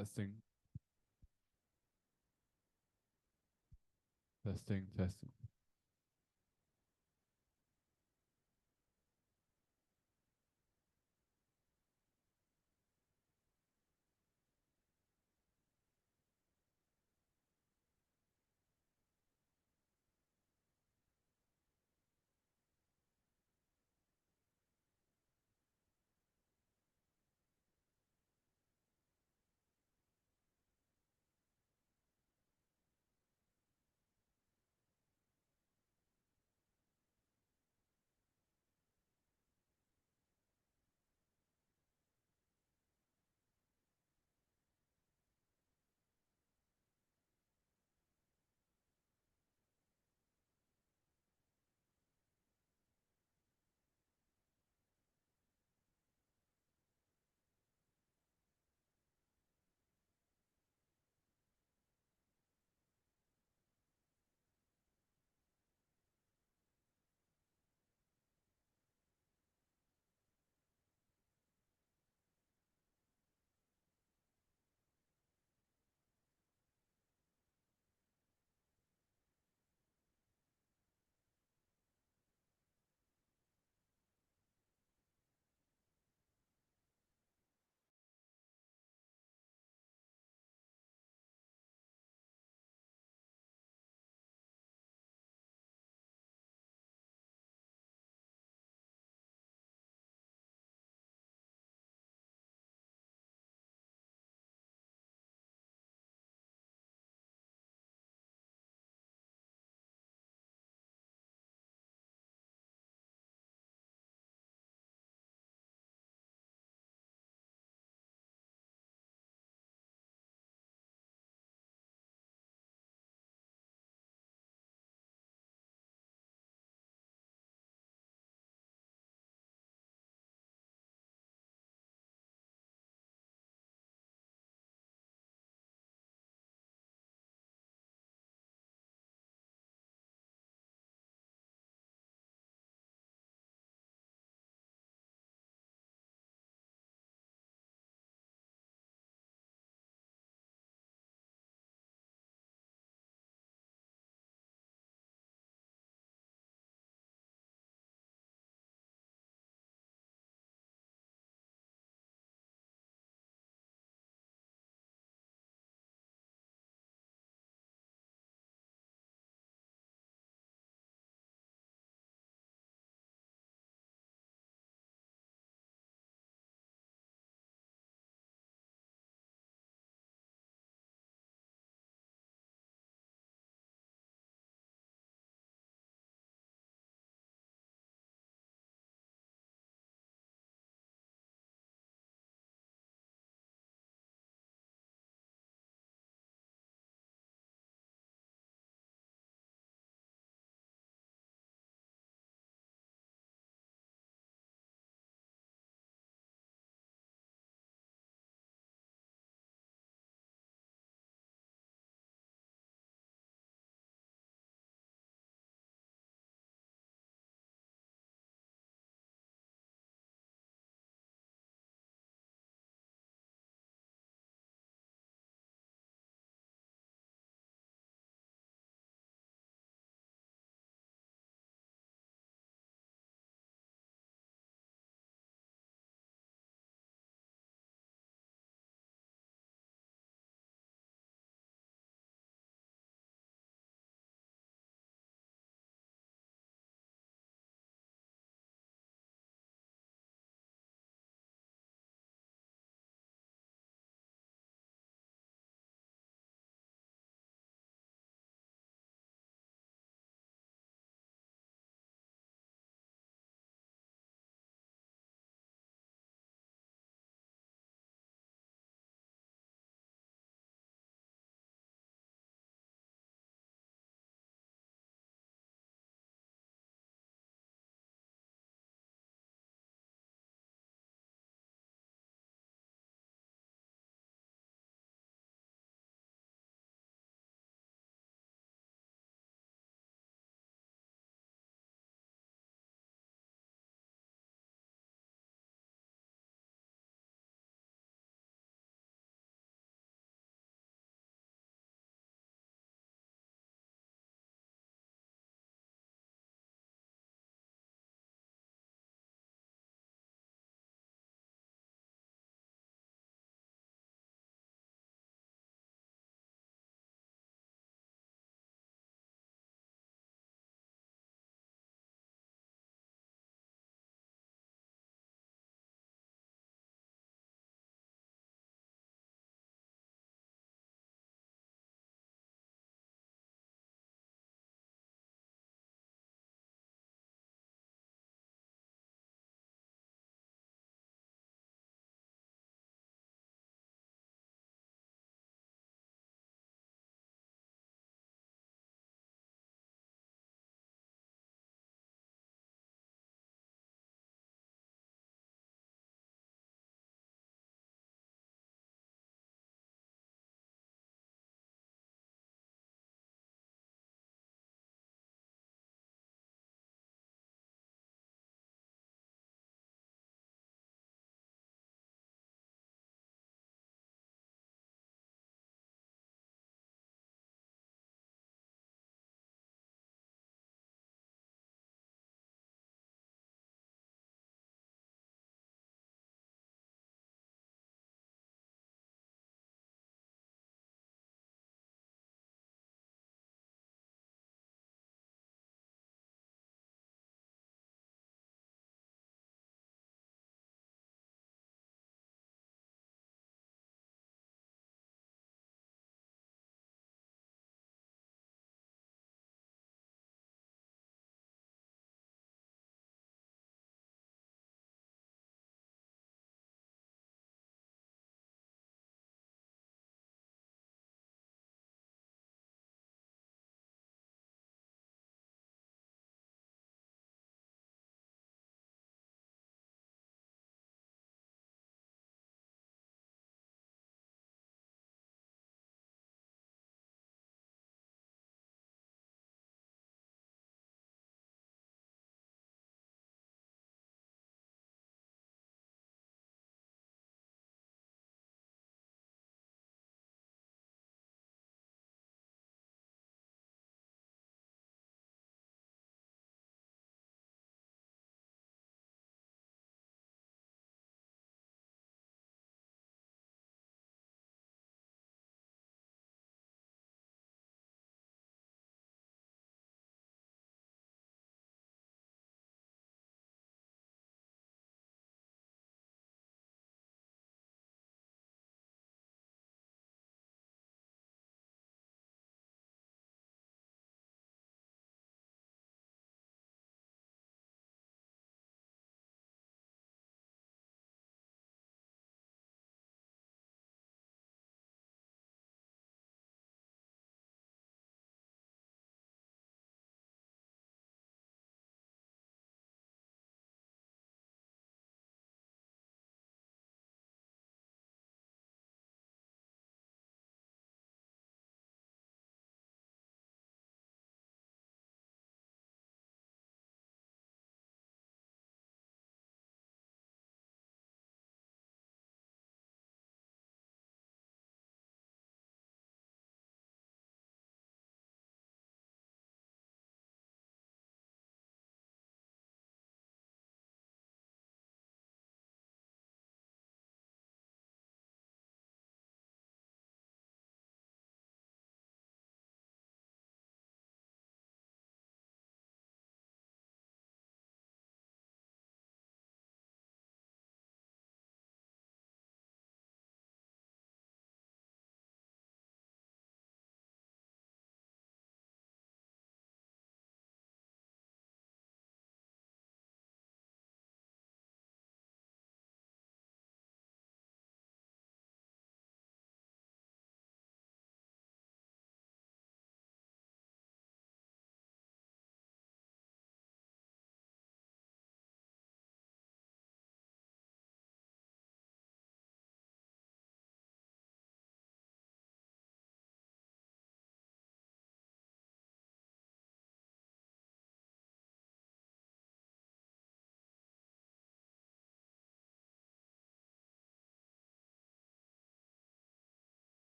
Testing, testing, testing.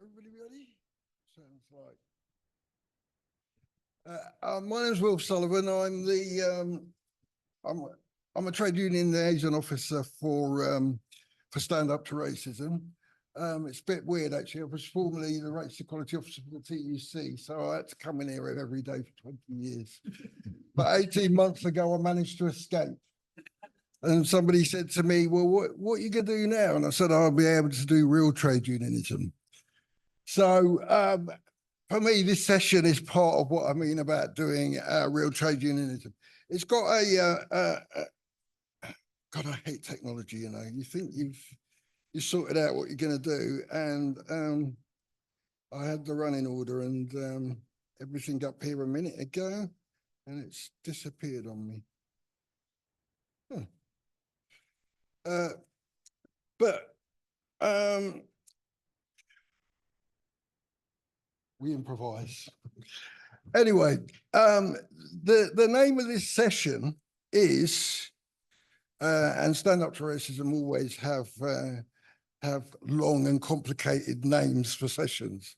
Everybody ready? Sounds like. My name's Wilf Sullivan. I'm a trade union liaison officer for Stand Up to Racism. It's a bit weird actually. I was formerly the race equality officer for the TUC, so I had to come in here every day for 20 years. But 18 months ago, I managed to escape. And somebody said to me, "Well, what are you going to do now?" And I said, "I'll be able to do real trade unionism." So for me, this session is part of what I mean about doing real trade unionism. It's got God, I hate technology, you know. You think you sorted out what you're going to do. And I had the running order and everything up here a minute ago, and it's disappeared on me. We improvise. Anyway, the name of this session is, and Stand Up to Racism always have long and complicated names for sessions.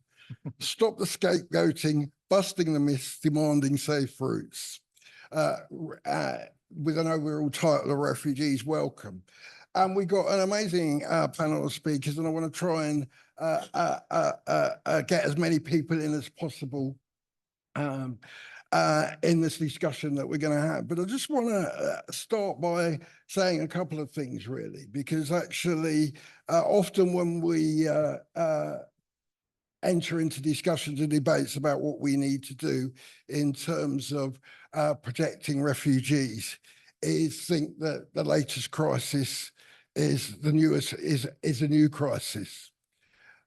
Stop the scapegoating, busting the myths, demanding safe routes, with an overall title of Refugees Welcome. And we got an amazing panel of speakers, and I want to try and get as many people in as possible in this discussion that we're going to have. But I just want to start by saying a couple of things, really, because actually often when we enter into discussions and debates about what we need to do in terms of protecting refugees, is think that the latest crisis is the newest, is a new crisis.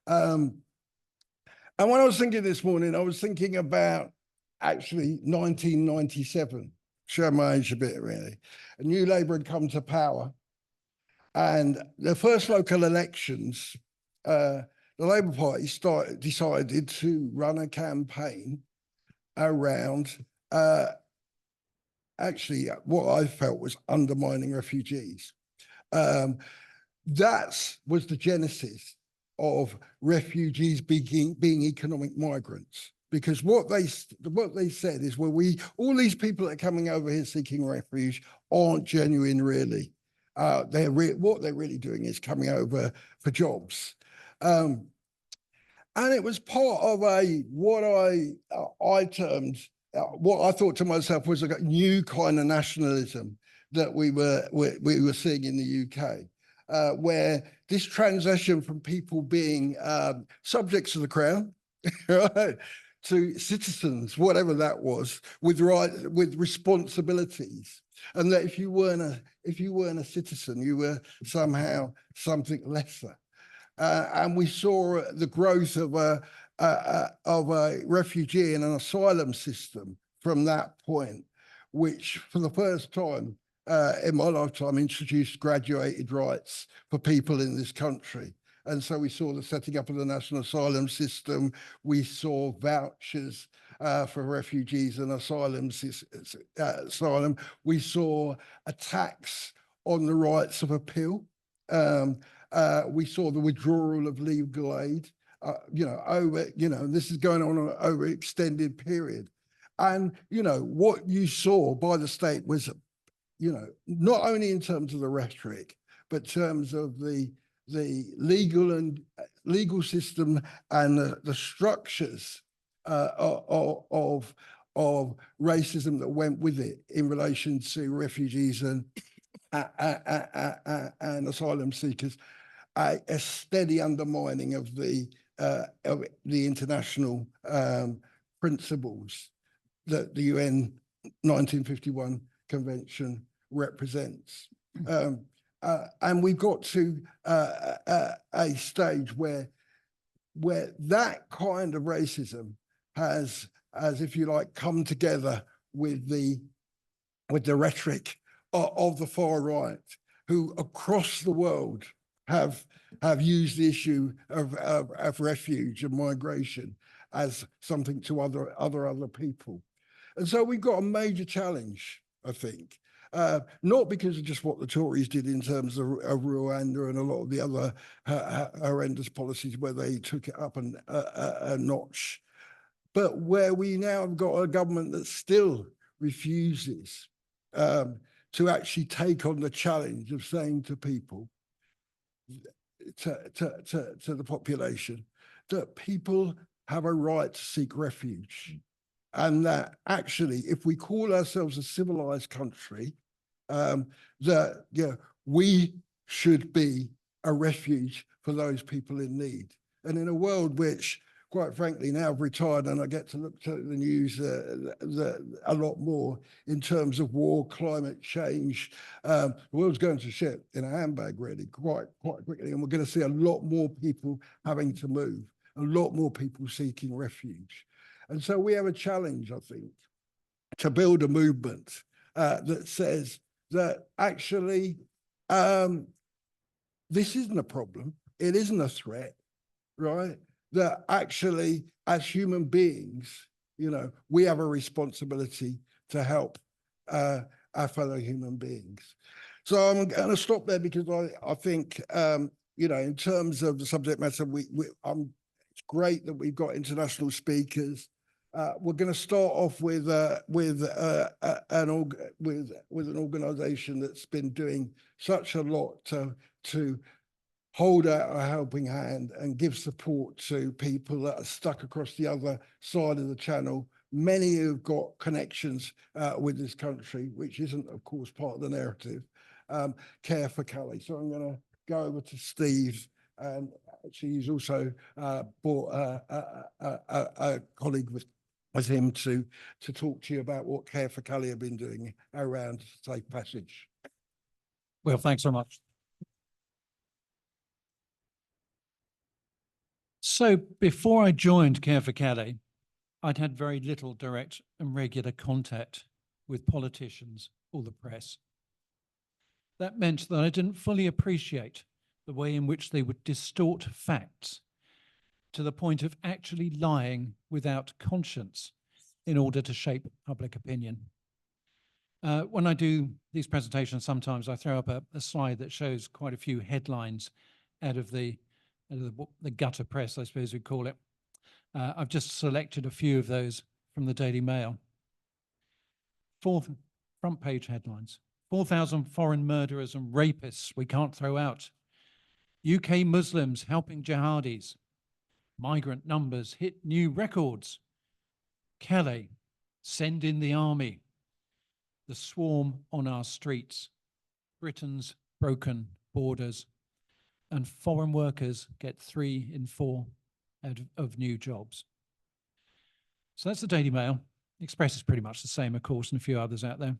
And when I was thinking this morning, I was thinking about actually 1997, show my age a bit really. A new Labour had come to power, and the first local elections, the Labour Party decided to run a campaign around actually what I felt was undermining refugees. That was the genesis of refugees being economic migrants, because what they said is, well, all these people that are coming over here seeking refuge aren't genuine, really. What they're really doing is coming over for jobs. And it was part of what I termed, what I thought to myself was a new kind of nationalism that we were seeing in the UK, where this transition from people being subjects of the crown, right, to citizens, whatever that was, with responsibilities, and that if you weren't a citizen, you were somehow something lesser. And we saw the growth of a refugee and an asylum system from that point, which for the first time in my lifetime introduced graduated rights for people in this country. And so we saw the setting up of the national asylum system. We saw vouchers for refugees and asylum. We saw a tax on the rights of appeal. We saw the withdrawal of legal aid. This is going on over an extended period. And, what you saw by the state was, not only in terms of the rhetoric, but in terms of the legal system and the structures of racism that went with it in relation to refugees and asylum seekers, a steady undermining of the international principles that the UN 1951 Convention represents. And we've got to a stage where that kind of racism has, if you like, come together with the rhetoric of the far right, who across the world have used the issue of refuge and migration as something to other people. And so we've got a major challenge, I think. not because of just what the Tories did in terms of Rwanda and a lot of the other horrendous policies where they took it up a notch, but where we now have got a government that still refuses to actually take on the challenge of saying to people, to the population, that people have a right to seek refuge. And that actually, if we call ourselves a civilized country, that we should be a refuge for those people in need. And in a world which, quite frankly, now I've retired and I get to look to the news a lot more in terms of war, climate change. The world's going to shit in a handbag, really, quite quickly. And we're going to see a lot more people having to move, a lot more people seeking refuge. And so we have a challenge, I think, to build a movement that says that actually this isn't a problem. It isn't a threat, right? That actually, as human beings, we have a responsibility to help our fellow human beings. So I'm going to stop there because I think, in terms of the subject matter, it's great that we've got international speakers. We're going to start off with an organisation that's been doing such a lot to hold out a helping hand and give support to people that are stuck across the other side of the channel. Many who've got connections with this country, which isn't, of course, part of the narrative. Care for Calais. So I'm going to go over to Steve. And actually, he's also brought a colleague with him to talk to you about what Care for Calais have been doing around safe passage. Well, thanks so much. So before I joined Care for Calais, I'd had very little direct and regular contact with politicians or the press. That meant that I didn't fully appreciate the way in which they would distort facts to the point of actually lying without conscience in order to shape public opinion. When I do these presentations, sometimes I throw up a slide that shows quite a few headlines out of the gutter press, I suppose we'd call it. I've just selected a few of those from the Daily Mail. 4 front page headlines. 4,000 foreign murderers and rapists we can't throw out. UK Muslims helping jihadis. Migrant numbers hit new records. Calais, send in the army. The swarm on our streets. Britain's broken borders. And foreign workers get 3 in 4 out of new jobs. So that's the Daily Mail. Express is pretty much the same, of course, and a few others out there.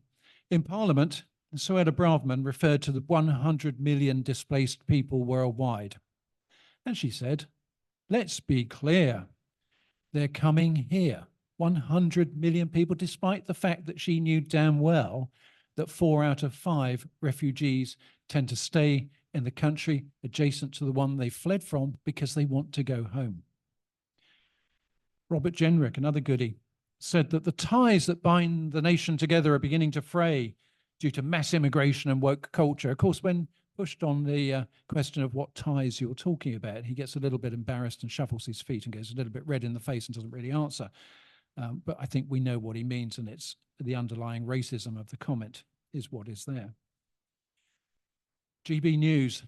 In Parliament, Suella Braverman referred to the 100 million displaced people worldwide. And she said, let's be clear, they're coming here. 100 million people, despite the fact that she knew damn well that 4 out of 5 refugees tend to stay in the country adjacent to the one they fled from because they want to go home. Robert Jenrick, another goodie, said that the ties that bind the nation together are beginning to fray due to mass immigration and woke culture. Of course, when pushed on the question of what ties you're talking about, he gets a little bit embarrassed and shuffles his feet and goes a little bit red in the face and doesn't really answer. But I think we know what he means, and it's the underlying racism of the comment is what is there. GB News,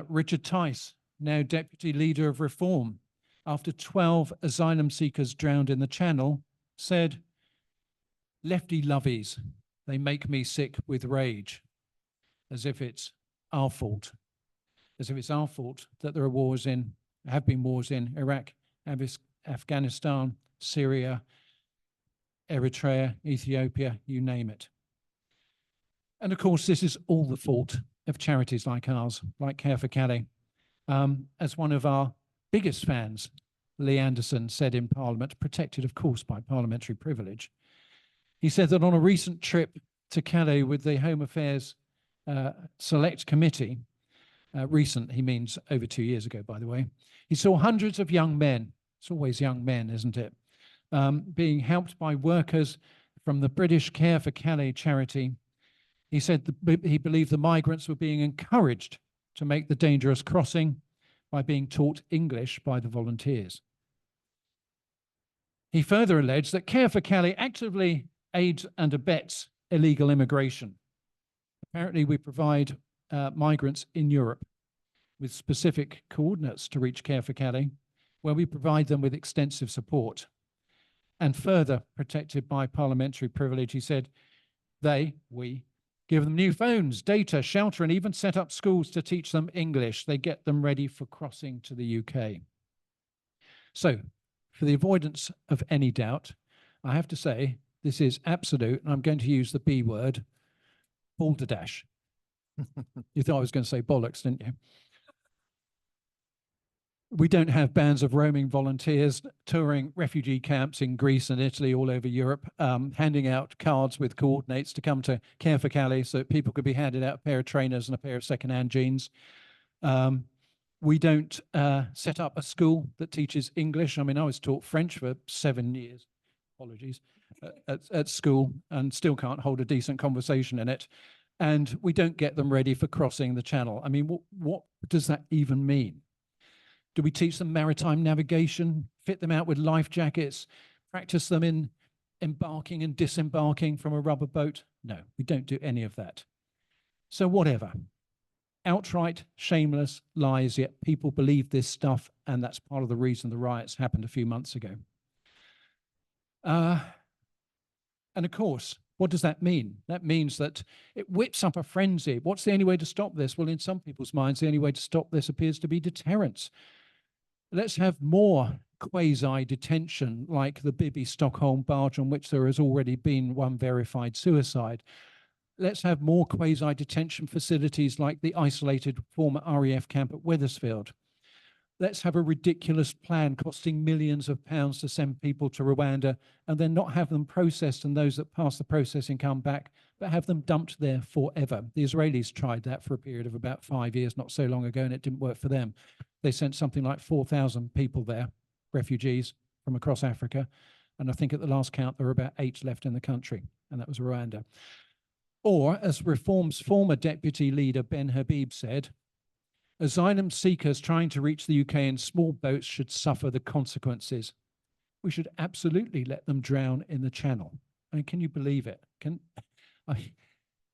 Richard Tice, now Deputy Leader of Reform, after 12 asylum seekers drowned in the Channel, said, lefty lovies, they make me sick with rage, as if it's our fault. As if it's our fault that there are have been wars in Iraq, Afghanistan, Syria, Eritrea, Ethiopia, you name it. And of course, this is all the fault of charities like ours, like Care for Calais. As one of our biggest fans, Lee Anderson, said in Parliament, protected, of course, by parliamentary privilege, he said that on a recent trip to Calais with the Home Affairs Select Committee, recent, he means over 2 years ago, by the way, he saw hundreds of young men, it's always young men, isn't it, being helped by workers from the British Care for Calais charity He said he believed the migrants were being encouraged to make the dangerous crossing by being taught English by the volunteers. He further alleged that Care for Calais actively aids and abets illegal immigration. Apparently, we provide migrants in Europe with specific coordinates to reach Care for Calais, where we provide them with extensive support. And further protected by parliamentary privilege, he said, we give them new phones, data, shelter, and even set up schools to teach them English. They get them ready for crossing to the UK. So, for the avoidance of any doubt, I have to say this is absolute, and I'm going to use the B word, balderdash. You thought I was going to say bollocks, didn't you? We don't have bands of roaming volunteers touring refugee camps in Greece and Italy, all over Europe, handing out cards with coordinates to come to Care for Calais so that people could be handed out a pair of trainers and a pair of second-hand jeans. We don't set up a school that teaches English. I mean, I was taught French for 7 years, apologies, at school, and still can't hold a decent conversation in it. And we don't get them ready for crossing the channel. I mean, what does that even mean? Do we teach them maritime navigation, fit them out with life jackets, practice them in embarking and disembarking from a rubber boat? No, we don't do any of that. So whatever. Outright, shameless lies, yet people believe this stuff, and that's part of the reason the riots happened a few months ago. And of course, what does that mean? That means that it whips up a frenzy. What's the only way to stop this? Well, in some people's minds, the only way to stop this appears to be deterrence. Let's have more quasi-detention like the Bibi Stockholm barge, on which there has already been one verified suicide. Let's have more quasi-detention facilities like the isolated former RAF camp at Wethersfield. Let's have a ridiculous plan costing millions of pounds to send people to Rwanda and then not have them processed, and those that pass the processing come back, but have them dumped there forever. The Israelis tried that for a period of about 5 years, not so long ago, and it didn't work for them. They sent something like 4,000 people there, refugees from across Africa, and I think at the last count there were about 8 left in the country, and that was Rwanda. Or, as Reform's former deputy leader Ben Habib said, asylum seekers trying to reach the UK in small boats should suffer the consequences. We should absolutely let them drown in the Channel. I mean, can you believe it?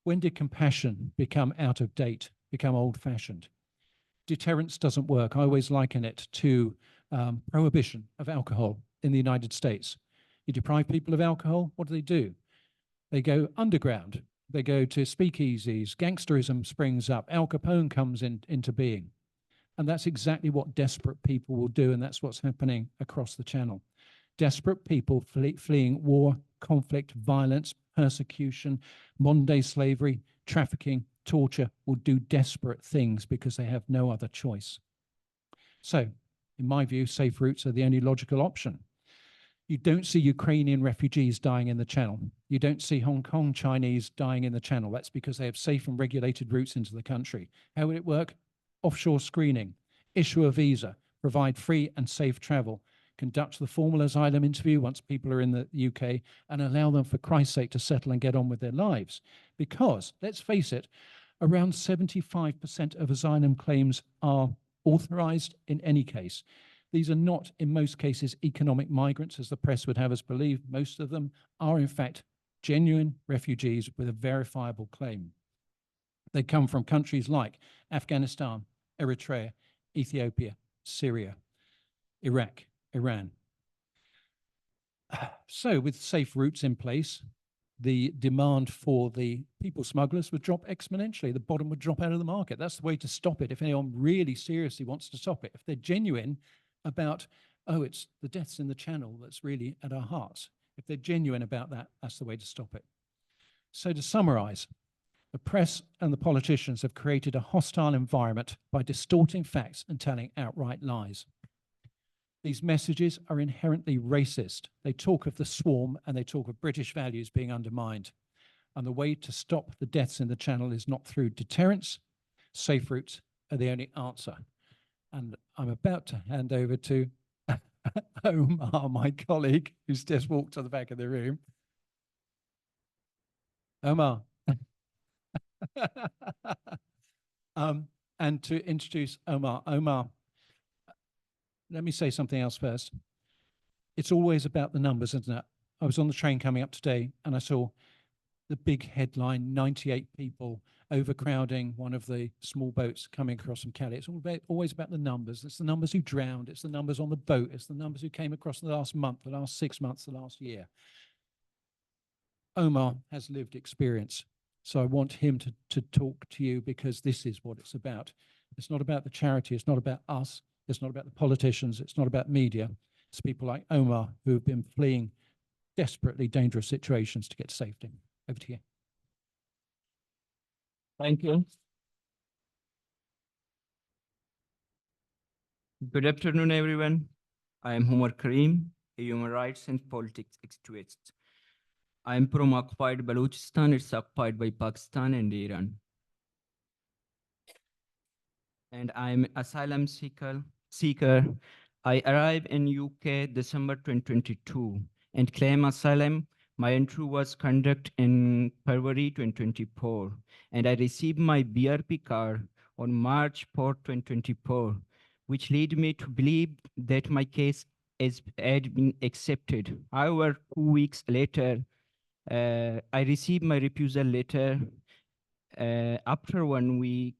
When did compassion become out of date, become old-fashioned? Deterrence doesn't work. I always liken it to prohibition of alcohol in the United States. You deprive people of alcohol, what do? They go underground. They go to speakeasies, gangsterism springs up, Al Capone comes into being. And that's exactly what desperate people will do, and that's what's happening across the Channel. Desperate people fleeing war, conflict, violence, persecution, modern-day slavery, trafficking, torture will do desperate things because they have no other choice. So, in my view, safe routes are the only logical option. You don't see Ukrainian refugees dying in the Channel. You don't see Hong Kong Chinese dying in the Channel. That's because they have safe and regulated routes into the country. How would it work? Offshore screening, issue a visa, provide free and safe travel, conduct the formal asylum interview once people are in the UK, and allow them, for Christ's sake, to settle and get on with their lives. Because, let's face it, around 75% of asylum claims are authorized in any case. These are not, in most cases, economic migrants, as the press would have us believe. Most of them are, in fact, genuine refugees with a verifiable claim. They come from countries like Afghanistan, Eritrea, Ethiopia, Syria, Iraq, Iran. So, with safe routes in place, the demand for the people smugglers would drop exponentially. The bottom would drop out of the market. That's the way to stop it if anyone really seriously wants to stop it. If they're genuine about, oh, it's the deaths in the Channel that's really at our hearts. If they're genuine about that, that's the way to stop it. So to summarize, the press and the politicians have created a hostile environment by distorting facts and telling outright lies. These messages are inherently racist. They talk of the swarm and they talk of British values being undermined. And the way to stop the deaths in the Channel is not through deterrence. Safe routes are the only answer. And I'm about to hand over to Omar, my colleague, who's just walked to the back of the room. Omar. And to introduce Omar. Omar, let me say something else first. It's always about the numbers, isn't it? I was on the train coming up today and I saw the big headline, 98 people overcrowding one of the small boats coming across from Calais. It's always about the numbers. It's the numbers who drowned. It's the numbers on the boat. It's the numbers who came across the last month, the last 6 months, the last year. Omar has lived experience. So I want him to talk to you because this is what it's about. It's not about the charity. It's not about us. It's not about the politicians. It's not about media. It's people like Omar who have been fleeing desperately dangerous situations to get to safety. Over to you. Thank you. Good afternoon, everyone. I am Omar Karim, a human rights and politics activist. I am from occupied Balochistan. It's occupied by Pakistan and Iran. And I'm asylum seeker. I arrived in UK December 2022 and claim asylum. My entry was conducted in February 2024, and I received my BRP card on March 4, 2024, which led me to believe that my case had been accepted. However, 2 weeks later, I received my refusal letter. After 1 week,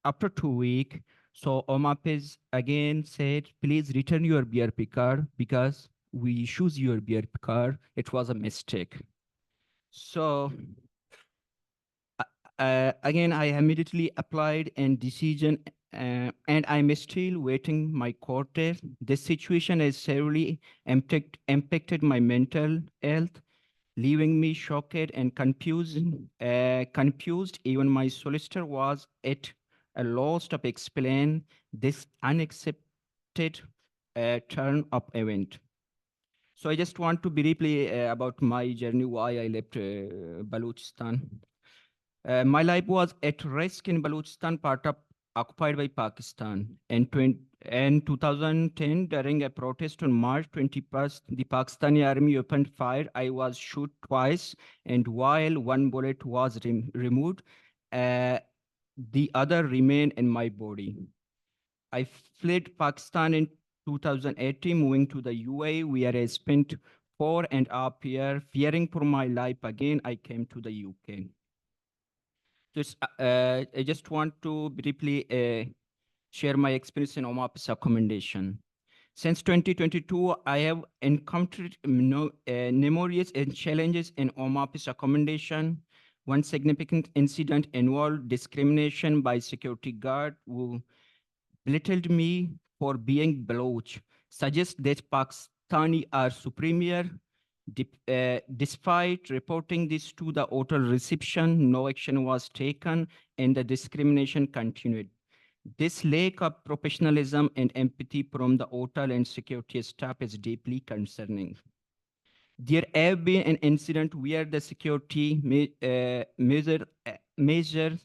after 2 weeks, so OMAPES again said, please return your BRP card because we issued your BRP card. It was a mistake. So again, I immediately applied and decision, and I'm still waiting my court date. This situation has severely impacted my mental health, leaving me shocked and confused. Even my solicitor was at a loss to explain this unaccepted turn of event. So I just want to briefly about my journey, why I left Balochistan. My life was at risk in Balochistan, part of occupied by Pakistan. In 2010, during a protest on March 21st, the Pakistani army opened fire. I was shot twice, and while one bullet was removed, the other remained in my body. I fled Pakistan in 2018, moving to the UAE, where I spent 4.5 years. Fearing for my life again, I came to the UK. I just want to briefly share my experience in OMAP's accommodation. Since 2022, I have encountered numerous challenges in OMAP's accommodation. One significant incident involved discrimination by security guard who belittled me for being Baloch, suggests that Pakistani are superior. Despite reporting this to the hotel reception, no action was taken and the discrimination continued. This lack of professionalism and empathy from the hotel and security staff is deeply concerning. There have been an incident where the security measures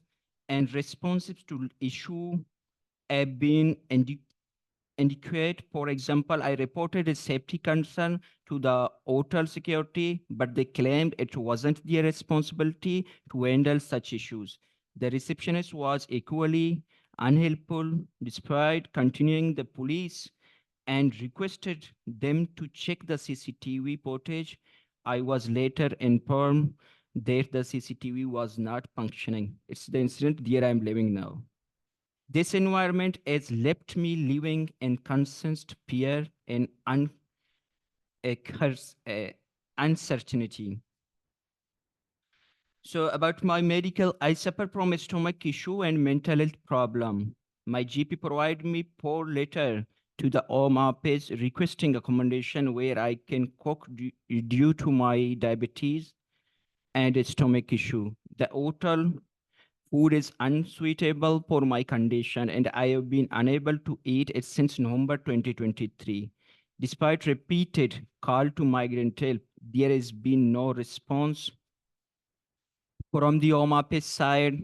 and responses to issue have been inadequate. For example, I reported a safety concern to the hotel security, but they claimed it wasn't their responsibility to handle such issues. The receptionist was equally unhelpful despite continuing the police and requested them to check the CCTV footage. I was later informed that the CCTV was not functioning. It's the incident there I'm living now. This environment has left me living in constant fear and uncertainty. So about my medical, I suffer from a stomach issue and mental health problem. My GP provided me 4 letters to the OMAPES requesting accommodation where I can cook due to my diabetes and a stomach issue. The hotel food is unsuitable for my condition, and I have been unable to eat it since November 2023. Despite repeated call to migrant help, there has been no response from the OMAPES side.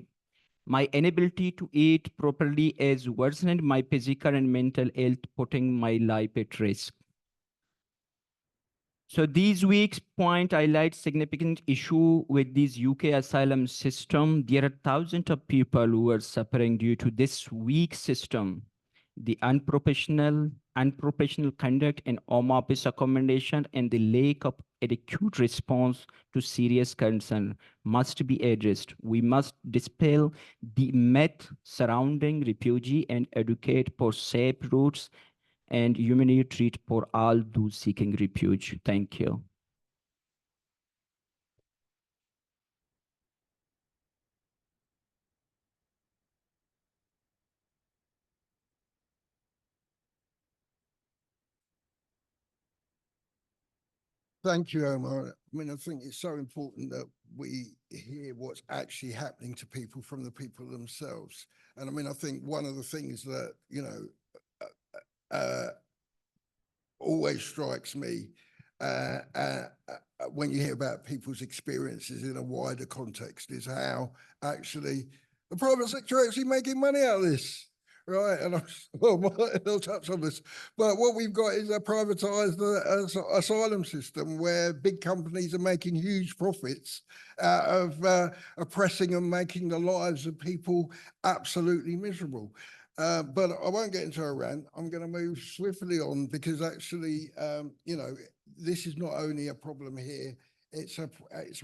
My inability to eat properly has worsened my physical and mental health, putting my life at risk. So these week's point highlights significant issue with this UK asylum system. There are thousands of people who are suffering due to this weak system. The unprofessional conduct and home office accommodation and the lack of adequate response to serious concern must be addressed. We must dispel the myth surrounding refugee and educate for safe routes and humanitarian treat for all those seeking refuge. Thank you. Thank you, Omar. I mean, I think it's so important that we hear what's actually happening to people from the people themselves. And I mean, I think one of the things that, you know, always strikes me when you hear about people's experiences in a wider context is how actually the private sector are actually making money out of this. Right, and I'll touch on this, but what we've got is a privatised asylum system where big companies are making huge profits out of oppressing and making the lives of people absolutely miserable. But I won't get into a rant. I'm going to move swiftly on because actually, you know, this is not only a problem here; it's a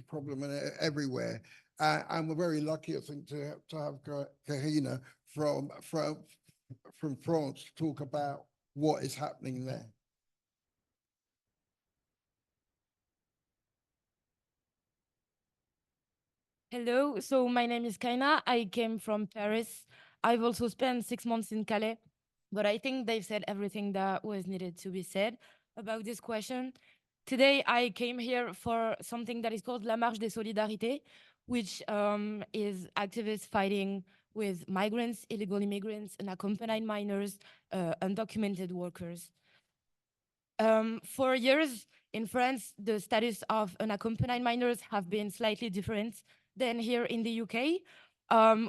problem everywhere. And we're very lucky, I think, to have Kahina from France to talk about what is happening there. Hello, so my name is Kahina. I came from Paris. I've also spent 6 months in Calais, but I think they've said everything that was needed to be said about this question. Today, I came here for something that is called La Marche des Solidarités, which is activists fighting with migrants, illegal immigrants, unaccompanied minors, undocumented workers. For years in France, the status of unaccompanied minors have been slightly different than here in the UK.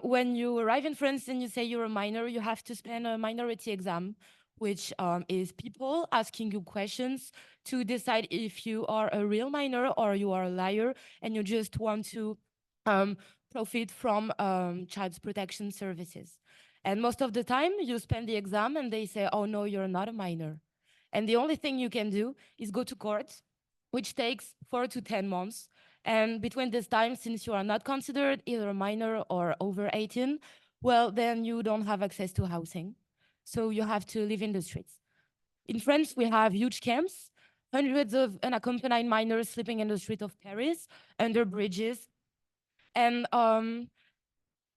When you arrive in France and you say you're a minor, you have to spend a minority exam, which is people asking you questions to decide if you are a real minor or you are a liar and you just want to profit from child protection services. And most of the time you spend the exam and they say, oh no, you're not a minor. And the only thing you can do is go to court, which takes 4 to 10 months. And between this time, since you are not considered either a minor or over 18, well, then you don't have access to housing. So you have to live in the streets. In France, we have huge camps, hundreds of unaccompanied minors sleeping in the streets of Paris, under bridges. And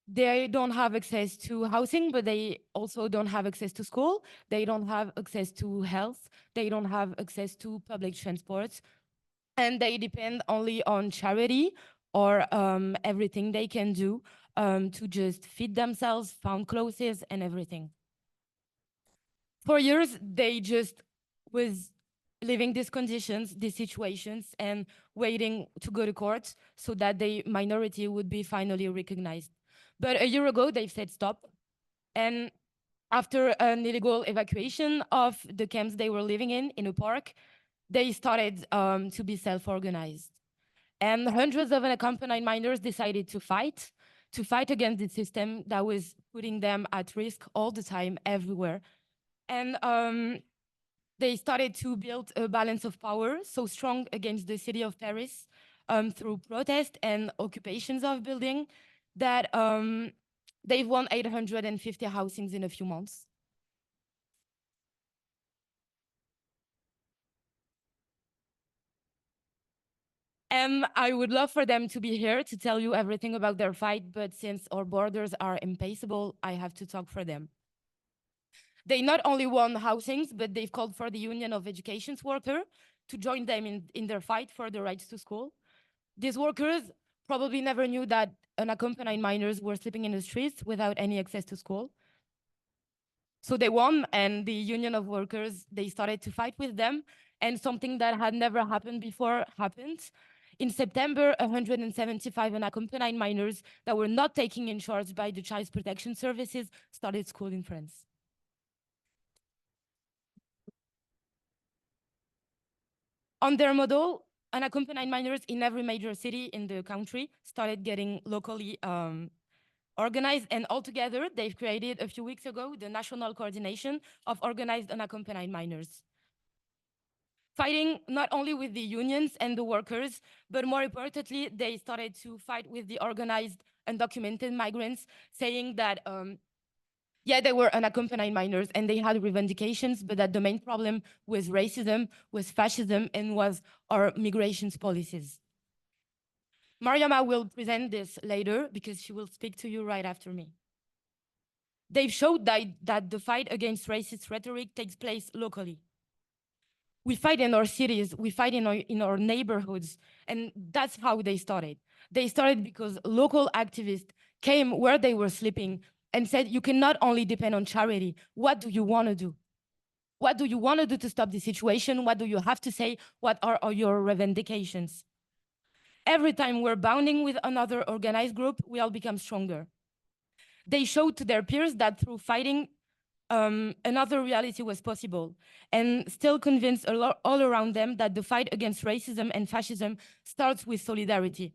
they don't have access to housing, but they also don't have access to school. They don't have access to health. They don't have access to public transport. And they depend only on charity or everything they can do to just feed themselves, found clothes and everything. For years, they just was living these conditions, these situations, and waiting to go to court so that the minority would be finally recognized. But a year ago, they said stop. And after an illegal evacuation of the camps they were living in a park, they started to be self-organized. And hundreds of unaccompanied minors decided to fight against the system that was putting them at risk all the time, everywhere. And they started to build a balance of power so strong against the city of Paris through protest and occupations of building that they've won 850 housings in a few months. And I would love for them to be here to tell you everything about their fight, but since our borders are impassable, I have to talk for them. They not only won housings, but they've called for the Union of Education Workers to join them in their fight for the rights to school. These workers probably never knew that unaccompanied minors were sleeping in the streets without any access to school. So they won, and the Union of Workers, they started to fight with them, and something that had never happened before happened. In September, 175 unaccompanied minors that were not taken in charge by the Child Protection Services started school in France. On their model, unaccompanied minors in every major city in the country started getting locally organized, and altogether they've created a few weeks ago the National Coordination of Organized Unaccompanied Minors, fighting not only with the unions and the workers, but more importantly, they started to fight with the organized undocumented migrants, saying that yeah, they were unaccompanied minors and they had revendications, but that the main problem was racism, was fascism, and was our migrations policies. Marlama will present this later because she will speak to you right after me. They've showed that the fight against racist rhetoric takes place locally. We fight in our cities, we fight in our neighborhoods, and that's how they started. They started because local activists came where they were sleeping and said, you cannot only depend on charity. What do you want to do? What do you want to do to stop the situation? What do you have to say? What are your revendications? Every time we're bounding with another organized group, we all become stronger. They showed to their peers that through fighting, another reality was possible, and still convinced all around them that the fight against racism and fascism starts with solidarity.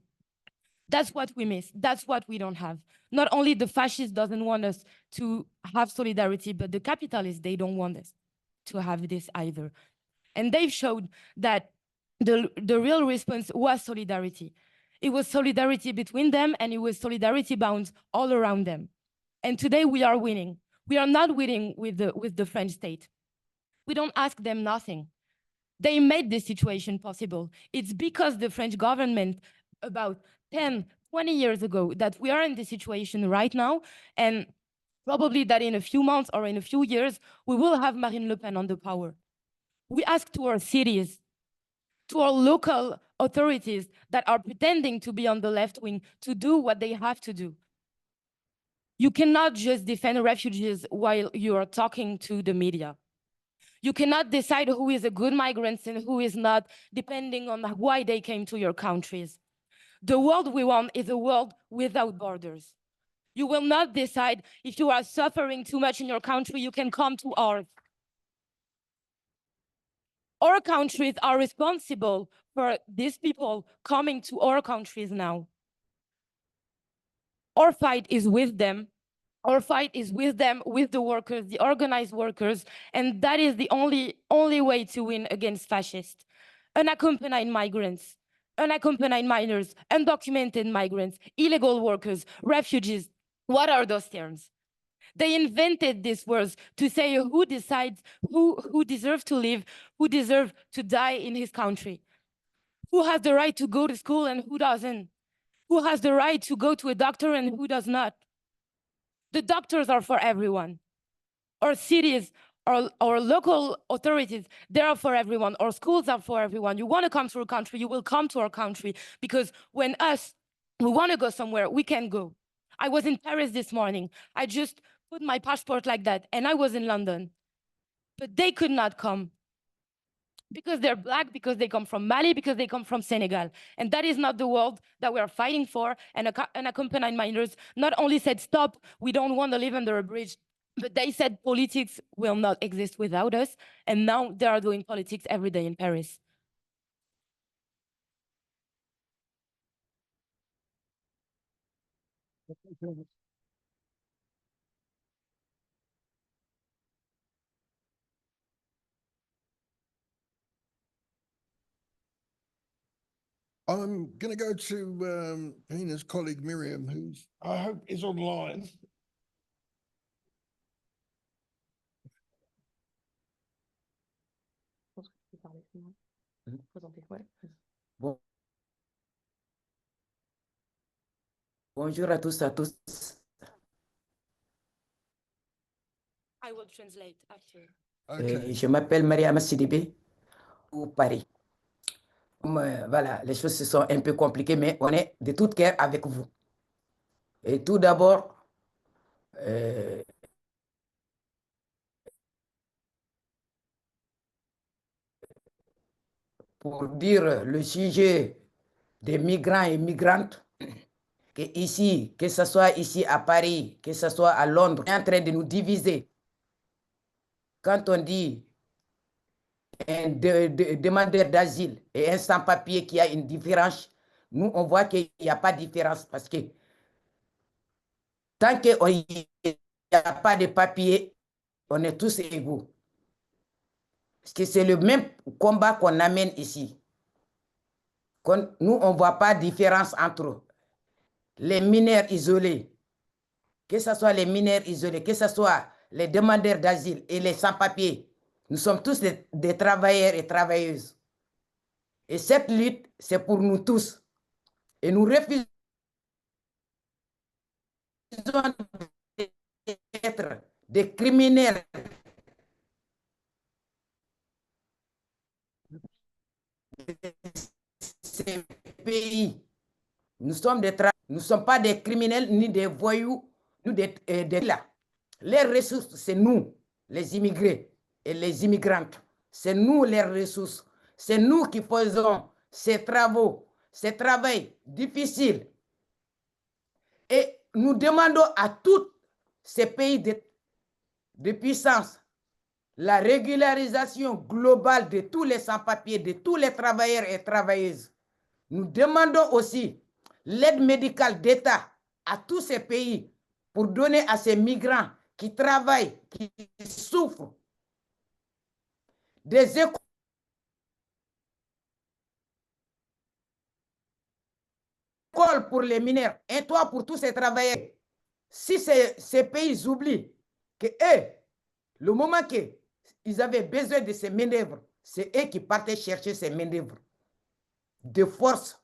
That's what we miss. That's what we don't have. Not only the fascist doesn't want us to have solidarity, but the capitalists, they don't want us to have this either. And they've showed that the real response was solidarity. It was solidarity between them, and it was solidarity bound all around them. And today we are winning. We are not winning with the French state. We don't ask them nothing. They made this situation possible. It's because the French government, about 10, 20 years ago, that we are in this situation right now, and probably that in a few months or in a few years, we will have Marine Le Pen on the power. We ask to our cities, to our local authorities that are pretending to be on the left wing to do what they have to do. You cannot just defend refugees while you are talking to the media. You cannot decide who is a good migrant and who is not, depending on why they came to your countries. The world we want is a world without borders. You will not decide if you are suffering too much in your country, you can come to ours. Our countries are responsible for these people coming to our countries now. Our fight is with them. Our fight is with them, with the workers, the organized workers, and that is the only way to win against fascists. Unaccompanied migrants, unaccompanied minors, undocumented migrants, illegal workers, refugees. What are those terms? They invented these words to say who decides who deserves to live, who deserves to die in his country, who has the right to go to school and who doesn't, who has the right to go to a doctor and who does not. The doctors are for everyone. Our cities, our local authorities, they are for everyone. Our schools are for everyone. You want to come to our country, you will come to our country, because when we want to go somewhere, we can go. I was in Paris this morning. I just put my passport like that, and I was in London. But they could not come because they're Black, because they come from Mali, because they come from Senegal. And that is not the world that we are fighting for. And unaccompanied minors not only said, stop, we don't want to live under a bridge, but they said politics will not exist without us. And now they are doing politics every day in Paris. I'm going to go to Kahina's colleague Miriam, who's I hope is online. Bon. Bonjour à tous, I will translate after. Okay. Je m'appelle Marlama Sidibé, au Paris. Voilà, les choses se sont un peu compliquées, mais on est de tout cœur avec vous. Et tout d'abord, pour dire le sujet des migrants et migrantes, que ici, que ce soit ici à Paris, que ce soit à Londres, on est en train de nous diviser. Quand on dit un demandeur d'asile et un sans-papier qui a une différence, nous, on voit qu'il n'y a pas de différence parce que tant qu'il n'y a pas de papier, on est tous égaux. Parce que c'est le même combat qu'on amène ici. Nous, on ne voit pas de différence entre les mineurs isolés, que ce soit les mineurs isolés, que ce soit les demandeurs d'asile et les sans-papiers. Nous sommes tous des travailleurs et travailleuses. Et cette lutte, c'est pour nous tous. Et nous refusons d'être des criminels de ces pays. Nous ne sommes pas des criminels ni des voyous, nous des là. Les ressources, c'est nous, les immigrés et les immigrantes. C'est nous les ressources. C'est nous qui faisons ces travaux, ces travaux difficiles. Et nous demandons à tous ces pays de puissance la régularisation globale de tous les sans-papiers, de tous les travailleurs et travailleuses. Nous demandons aussi l'aide médicale d'État à tous ces pays pour donner à ces migrants qui travaillent, qui souffrent, des écoles pour les mineurs, un toit pour tous ces travailleurs. Si ces pays oublient que eux, le moment qu'ils avaient besoin de ces main-d'œuvre, c'est eux qui partaient chercher ces main-d'œuvre de force.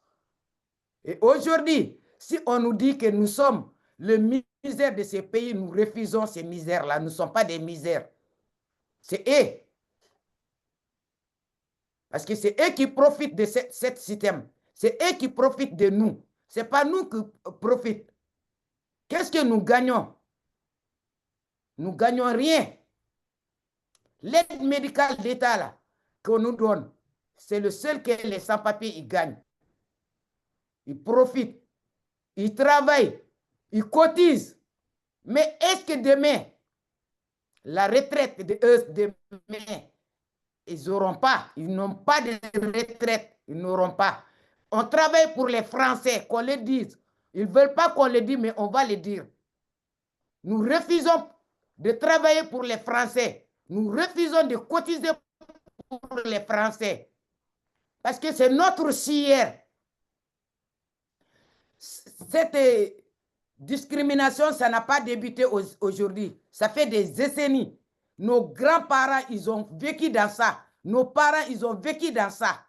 Et aujourd'hui, si on nous dit que nous sommes le misère de ces pays, nous refusons ces misères-là. Nous ne sommes pas des misères. C'est eux. Parce que c'est eux qui profitent de ce système. C'est eux qui profitent de nous. Ce n'est pas nous qui profitent. Qu'est-ce que nous gagnons? Nous ne gagnons rien. L'aide médicale d'État là qu'on nous donne, c'est le seul que les sans-papiers gagnent. Ils profitent, ils travaillent, ils cotisent. Mais est-ce que demain, la retraite de eux, demain, ils n'auront pas, ils n'ont pas de retraite, ils n'auront pas. On travaille pour les Français, qu'on le dise. Ils ne veulent pas qu'on le dise, mais on va le dire. Nous refusons de travailler pour les Français. Nous refusons de cotiser pour les Français. Parce que c'est notre SUTR. Cette discrimination, ça n'a pas débuté aujourd'hui. Ça fait des décennies. Nos grands-parents, ils ont vécu dans ça. Nos parents, ils ont vécu dans ça.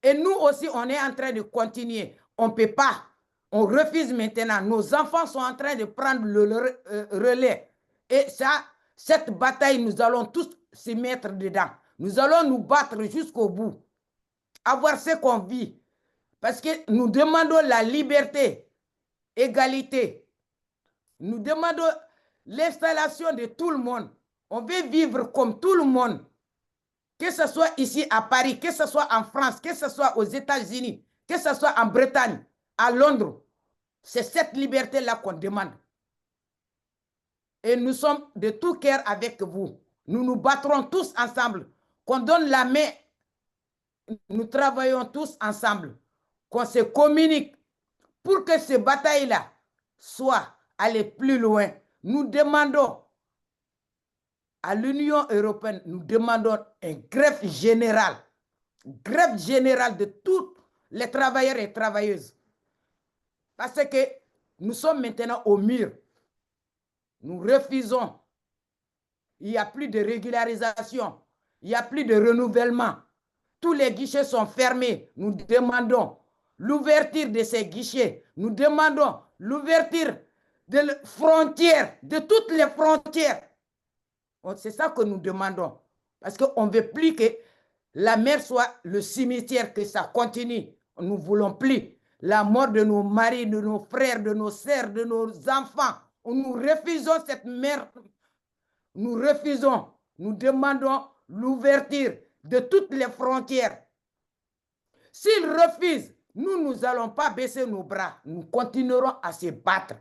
Et nous aussi, on est en train de continuer. On ne peut pas. On refuse maintenant. Nos enfants sont en train de prendre le relais. Et ça, cette bataille, nous allons tous s'y mettre dedans. Nous allons nous battre jusqu'au bout. Avoir ce qu'on vit. Parce que nous demandons la liberté, égalité. Nous demandons l'installation de tout le monde. On veut vivre comme tout le monde. Que ce soit ici à Paris, que ce soit en France, que ce soit aux États-Unis, que ce soit en Bretagne, à Londres. C'est cette liberté-là qu'on demande. Et nous sommes de tout cœur avec vous. Nous nous battrons tous ensemble. Qu'on donne la main, nous travaillons tous ensemble. Qu'on se communique pour que ces batailles-là soient allées plus loin. Nous demandons à l'Union européenne, nous demandons un grève générale de tous les travailleurs et travailleuses. Parce que nous sommes maintenant au mur. Nous refusons. Il n'y a plus de régularisation. Il n'y a plus de renouvellement. Tous les guichets sont fermés. Nous demandons l'ouverture de ces guichets. Nous demandons l'ouverture des frontières, de toutes les frontières. C'est ça que nous demandons. Parce qu'on ne veut plus que la mer soit le cimetière, que ça continue. Nous ne voulons plus la mort de nos maris, de nos frères, de nos sœurs, de nos enfants. Nous refusons cette mer. Nous refusons. Nous demandons l'ouverture de toutes les frontières. S'ils refusent, nous n'allons pas baisser nos bras. Nous continuerons à se battre.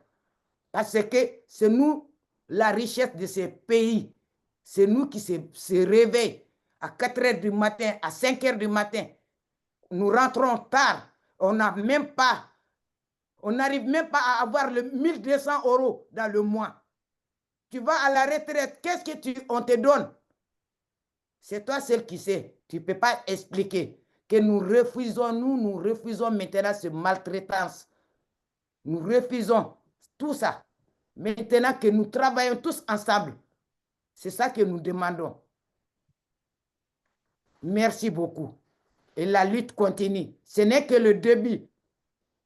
Parce que c'est nous la richesse de ces pays. C'est nous qui se réveillent à 4 heures du matin, à 5 heures du matin. Nous rentrons tard. On n'arrive même pas à avoir le 1200 € dans le mois. Tu vas à la retraite, qu'est-ce que on te donne? C'est toi seul qui sais. Tu ne peux pas expliquer que nous refusons maintenant cette maltraitance. Nous refusons tout ça. Maintenant que nous travaillons tous ensemble, c'est ça que nous demandons. Merci beaucoup. Et la lutte continue. Ce n'est que le début.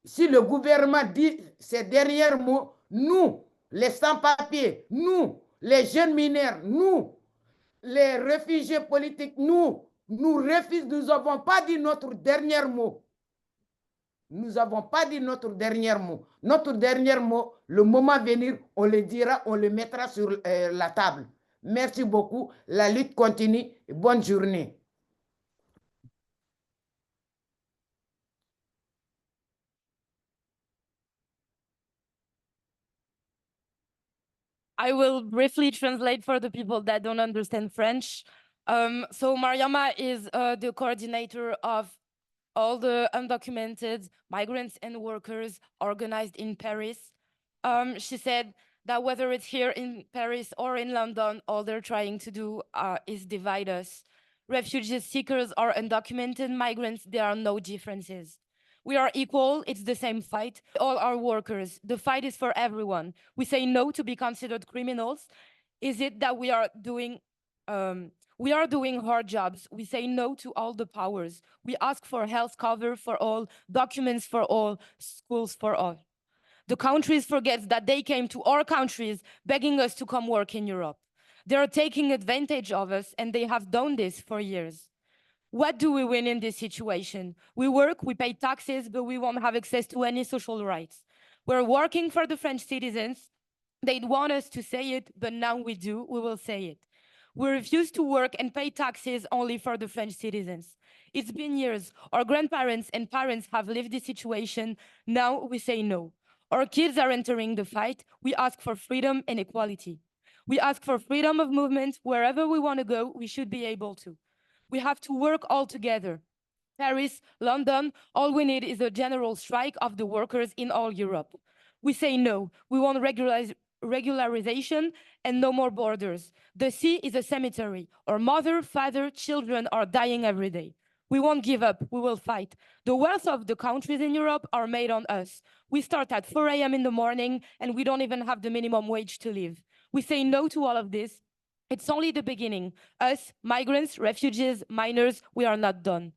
Si le gouvernement dit ces derniers mots, nous, les sans-papiers, nous, les jeunes mineurs, nous, les réfugiés politiques, nous refusons, nous n'avons pas dit notre dernier mot. Nous n'avons pas dit notre dernier mot. Notre dernier mot, le moment venir, on le dira, on le mettra sur la table. Merci beaucoup. La lutte continue. Bonne journée. I will briefly translate for the people that don't understand French. So Marlama is the coordinator of all the undocumented migrants and workers organized in Paris. She said that whether it's here in Paris or in London, all they're trying to do is divide us. Refugee seekers or undocumented migrants, there are no differences. We are equal, it's the same fight. All are workers, the fight is for everyone. We say no to be considered criminals. Is it that we are doing hard jobs? We say no to all the powers. We ask for health cover for all, documents for all, schools for all. The countries forget that they came to our countries begging us to come work in Europe. They are taking advantage of us, and they have done this for years. What do we win in this situation? We work, we pay taxes, but we won't have access to any social rights. We're working for the French citizens. They'd want us to say it, but now we do, we will say it. We refuse to work and pay taxes only for the French citizens. It's been years. Our grandparents and parents have lived this situation. Now we say no. Our kids are entering the fight. We ask for freedom and equality. We ask for freedom of movement. Wherever we want to go, we should be able to. We have to work all together. Paris, London, all we need is a general strike of the workers in all Europe. We say no. We want regularization and no more borders. The sea is a cemetery. Our mother, father, children are dying every day. We won't give up. We will fight. The wealth of the countries in Europe are made on us. We start at 4 a.m. in the morning and we don't even have the minimum wage to live. We say no to all of this. It's only the beginning. Us, migrants, refugees, minors, we are not done.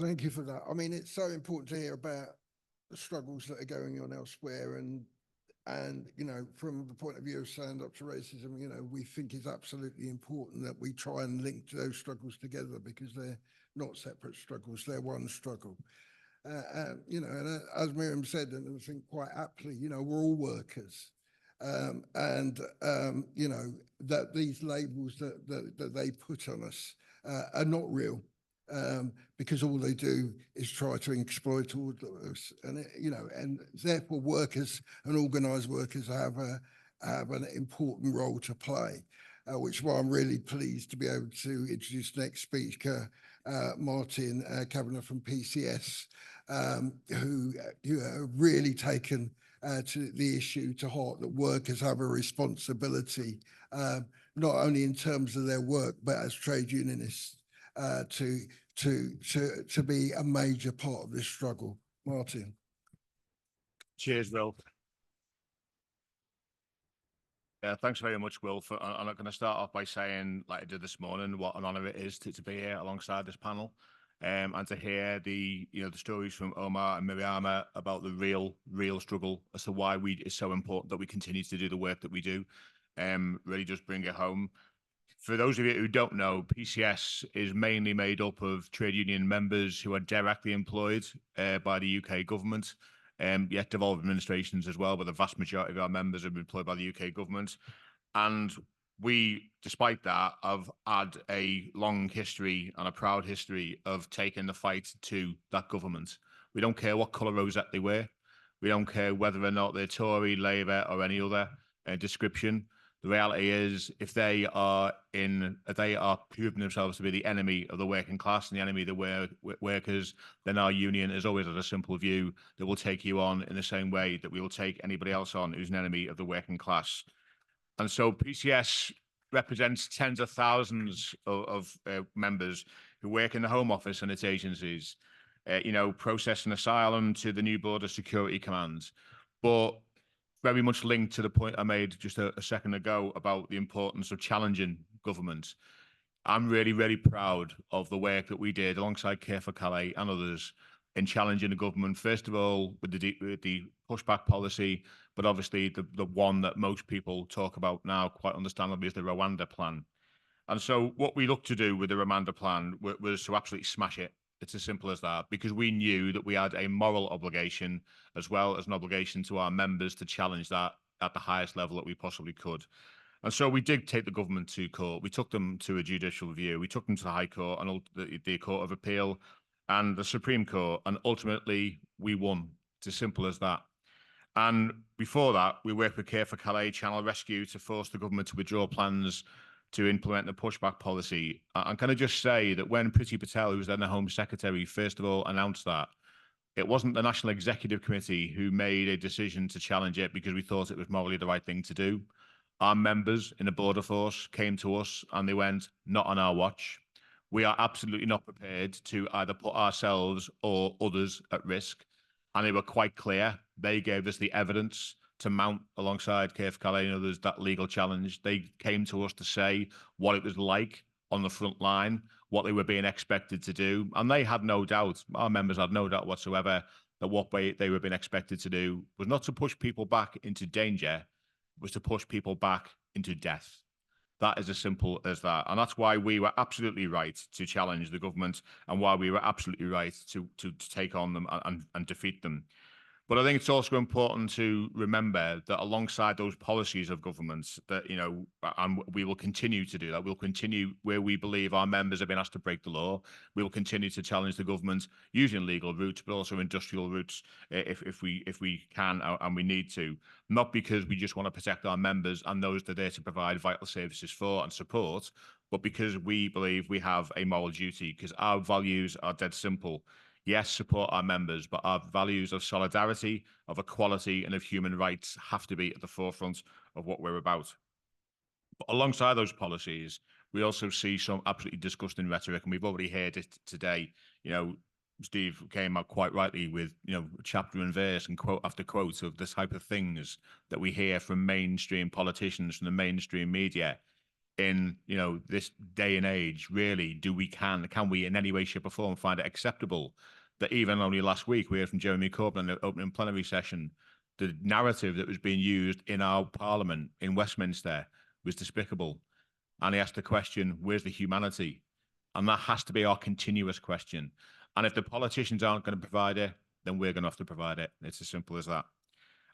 Thank you for that. I mean, it's so important to hear about the struggles that are going on elsewhere, and you know, from the point of view of stand up to racism, you know, we think it's absolutely important that we try and link those struggles together, because they're not separate struggles, they're one struggle. You know, and as Miriam said, and I think quite aptly, you know, we're all workers. You know, that these labels that they put on us are not real, because all they do is try to exploit all of us. And, you know, and therefore workers and organised workers have an important role to play, which is why I'm really pleased to be able to introduce next speaker, Martin Cavanagh from PCS, who have really taken to the issue to heart, that workers have a responsibility, not only in terms of their work, but as trade unionists, to be a major part of this struggle. Martin. Cheers, Wilf. Yeah, thanks very much, Wilf. I'm going to start off by saying, like I did this morning, what an honour it is to be here alongside this panel, and to hear the stories from Omar and Marlama about the real struggle as to why it's so important that we continue to do the work that we do. Really just bring it home. For those of you who don't know, PCS is mainly made up of trade union members who are directly employed by the UK government, yet devolved administrations as well, but the vast majority of our members are employed by the UK government. And we, despite that, have had a long history and a proud history of taking the fight to that government. We don't care what colour rosette they wear. We don't care whether or not they're Tory, Labour, or any other description. The reality is, if they are proving themselves to be the enemy of the working class and the enemy of the workers, then our union has always had a simple view that we'll take you on in the same way that we will take anybody else on who's an enemy of the working class. And so PCS represents tens of thousands of members who work in the Home Office and its agencies, processing asylum to the new Border Security Command. But very much linked to the point I made just a second ago about the importance of challenging government. I'm really, really proud of the work that we did alongside Care for Calais and others in challenging the government, first of all, with the pushback policy, but obviously the one that most people talk about now, quite understandably, is the Rwanda plan. And so what we looked to do with the Rwanda plan was to absolutely smash it. It's as simple as that, because we knew that we had a moral obligation as well as an obligation to our members to challenge that at the highest level that we possibly could. And so we did take the government to court. We took them to a judicial review. We took them to the High Court and the Court of Appeal and the Supreme Court. And ultimately, we won. It's as simple as that. And before that, we worked with Care for Calais Channel Rescue to force the government to withdraw plans to implement the pushback policy. And can I just say that when Priti Patel, who was then the Home Secretary, first of all announced that, it wasn't the National Executive Committee who made a decision to challenge it because we thought it was morally the right thing to do. Our members in the border force came to us and they went, not on our watch. We are absolutely not prepared to either put ourselves or others at risk. And they were quite clear. They gave us the evidence to mount alongside Care for Calais and others that legal challenge. They came to us to say what it was like on the front line, what they were being expected to do. And they had no doubt, our members had no doubt whatsoever, that what they were being expected to do was not to push people back into danger, was to push people back into death. That is as simple as that. And that's why we were absolutely right to challenge the government and why we were absolutely right to take on them and defeat them. But I think it's also important to remember that alongside those policies of governments that, and we will continue to do that. We'll continue where we believe our members have been asked to break the law. We will continue to challenge the government using legal routes, but also industrial routes if we can and we need to. Not because we just want to protect our members and those they're there to provide vital services for and support, but because we believe we have a moral duty, because our values are dead simple. Yes, support our members, but our values of solidarity, of equality, and of human rights have to be at the forefront of what we're about. But alongside those policies, we also see some absolutely disgusting rhetoric, and we've already heard it today. Steve came out quite rightly with, chapter and verse and quote after quote of the type of things that we hear from mainstream politicians, from the mainstream media. In this day and age, really, can we in any way, shape, or form find it acceptable that even only last week we heard from Jeremy Corbyn in the opening plenary session, the narrative that was being used in our Parliament in Westminster was despicable, and he asked the question, "Where's the humanity?" And that has to be our continuous question. And if the politicians aren't going to provide it, then we're going to have to provide it. It's as simple as that.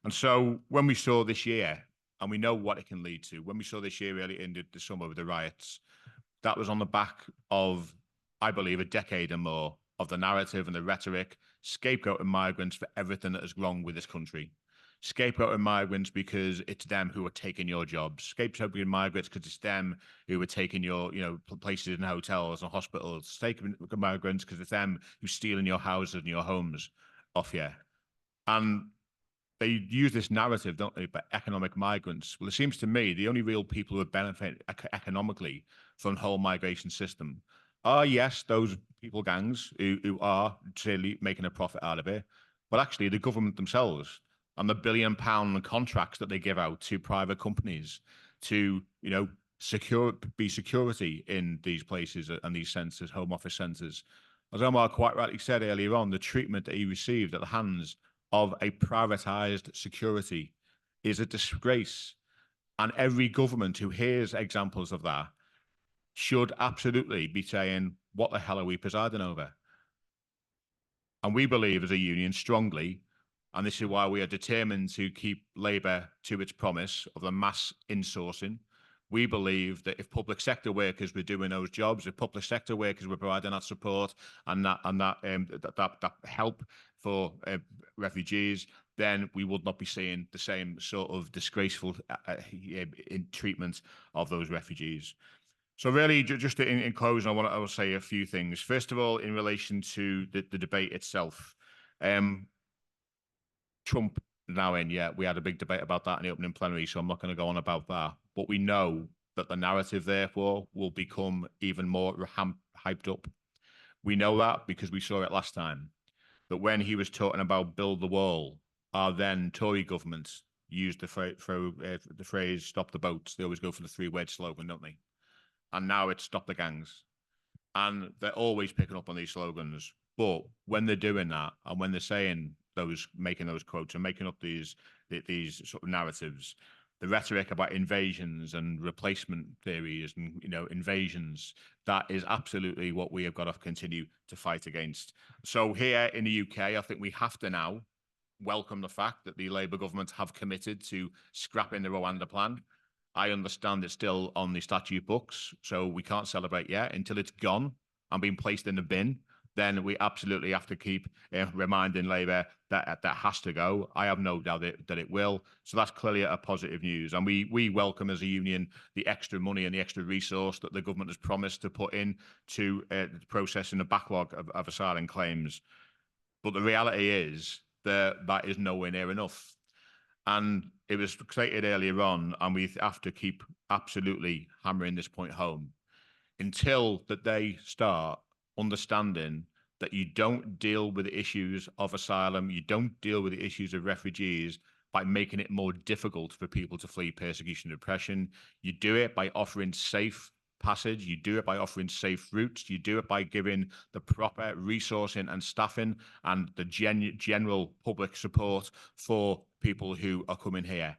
And so when we saw this year, and we know what it can lead to. When we saw this year really ended the summer with the riots, that was on the back of, I believe, a decade or more of the narrative and the rhetoric, scapegoating migrants for everything that is wrong with this country. Scapegoating migrants because it's them who are taking your jobs. Scapegoating migrants because it's them who are taking your, places in hotels and hospitals. Scapegoating migrants because it's them who's stealing your houses and your homes off you. And they use this narrative, don't they, about economic migrants. Well, it seems to me the only real people who would benefit economically from the whole migration system are, yes, those people gangs who are clearly making a profit out of it, but actually the government themselves and the £1 billion contracts that they give out to private companies to, be security in these places and these centres, Home Office centres. As Omar quite rightly said earlier on, the treatment that he received at the hands of a privatized security is a disgrace. And every government who hears examples of that should absolutely be saying, what the hell are we presiding over? And we believe as a union strongly, and this is why we are determined to keep Labour to its promise of the mass insourcing. We believe that if public sector workers were doing those jobs, if public sector workers were providing that support and that help for refugees, then we would not be seeing the same sort of disgraceful treatment of those refugees. So really, just in closing, I will say a few things. First of all, in relation to the debate itself, Trump now in, yeah, we had a big debate about that in the opening plenary, so I'm not going to go on about that. But we know that the narrative, therefore, will become even more hyped up. We know that because we saw it last time, that when he was talking about build the wall, our then Tory government used the phrase stop the boats. They always go for the three-word slogan, don't they? And now it's stop the gangs. And they're always picking up on these slogans. But when they're doing that, and when they're saying those, making those quotes and making up these sort of narratives, the rhetoric about invasions and replacement theories and, you know, invasions, that is absolutely what we have got to continue to fight against. So here in the UK, I think we have to now welcome the fact that the Labour government have committed to scrapping the Rwanda plan. I understand it's still on the statute books, so we can't celebrate yet until it's gone and been placed in the bin. Then we absolutely have to keep reminding Labour that that has to go. I have no doubt that it will. So that's clearly a positive news. And we welcome as a union the extra money and the extra resource that the government has promised to put in to processing the backlog of asylum claims. But the reality is that is nowhere near enough. And it was stated earlier on, and we have to keep absolutely hammering this point home, until that they start understanding that you don't deal with the issues of asylum, you don't deal with the issues of refugees by making it more difficult for people to flee persecution and oppression. You do it by offering safe passage, you do it by offering safe routes, you do it by giving the proper resourcing and staffing and the general public support for people who are coming here.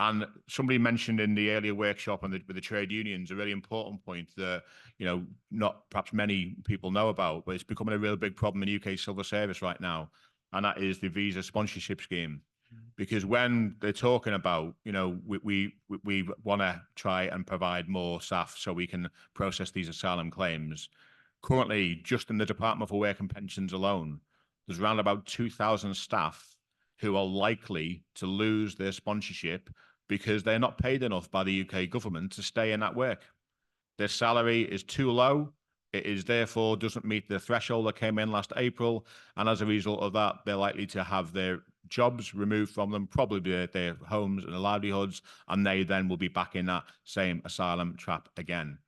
And somebody mentioned in the earlier workshop with the trade unions a really important point that, you know, not perhaps many people know about, but it's becoming a real big problem in UK civil service right now, and that is the visa sponsorship scheme. Because when they're talking about, you know, we want to try and provide more staff so we can process these asylum claims. Currently, just in the Department for Work and Pensions alone, there's around about 2,000 staff who are likely to lose their sponsorship because they're not paid enough by the UK government to stay in that work. Their salary is too low. It is therefore doesn't meet the threshold that came in last April. And as a result of that, they're likely to have their jobs removed from them, probably their homes and their livelihoods, and they then will be back in that same asylum trap again.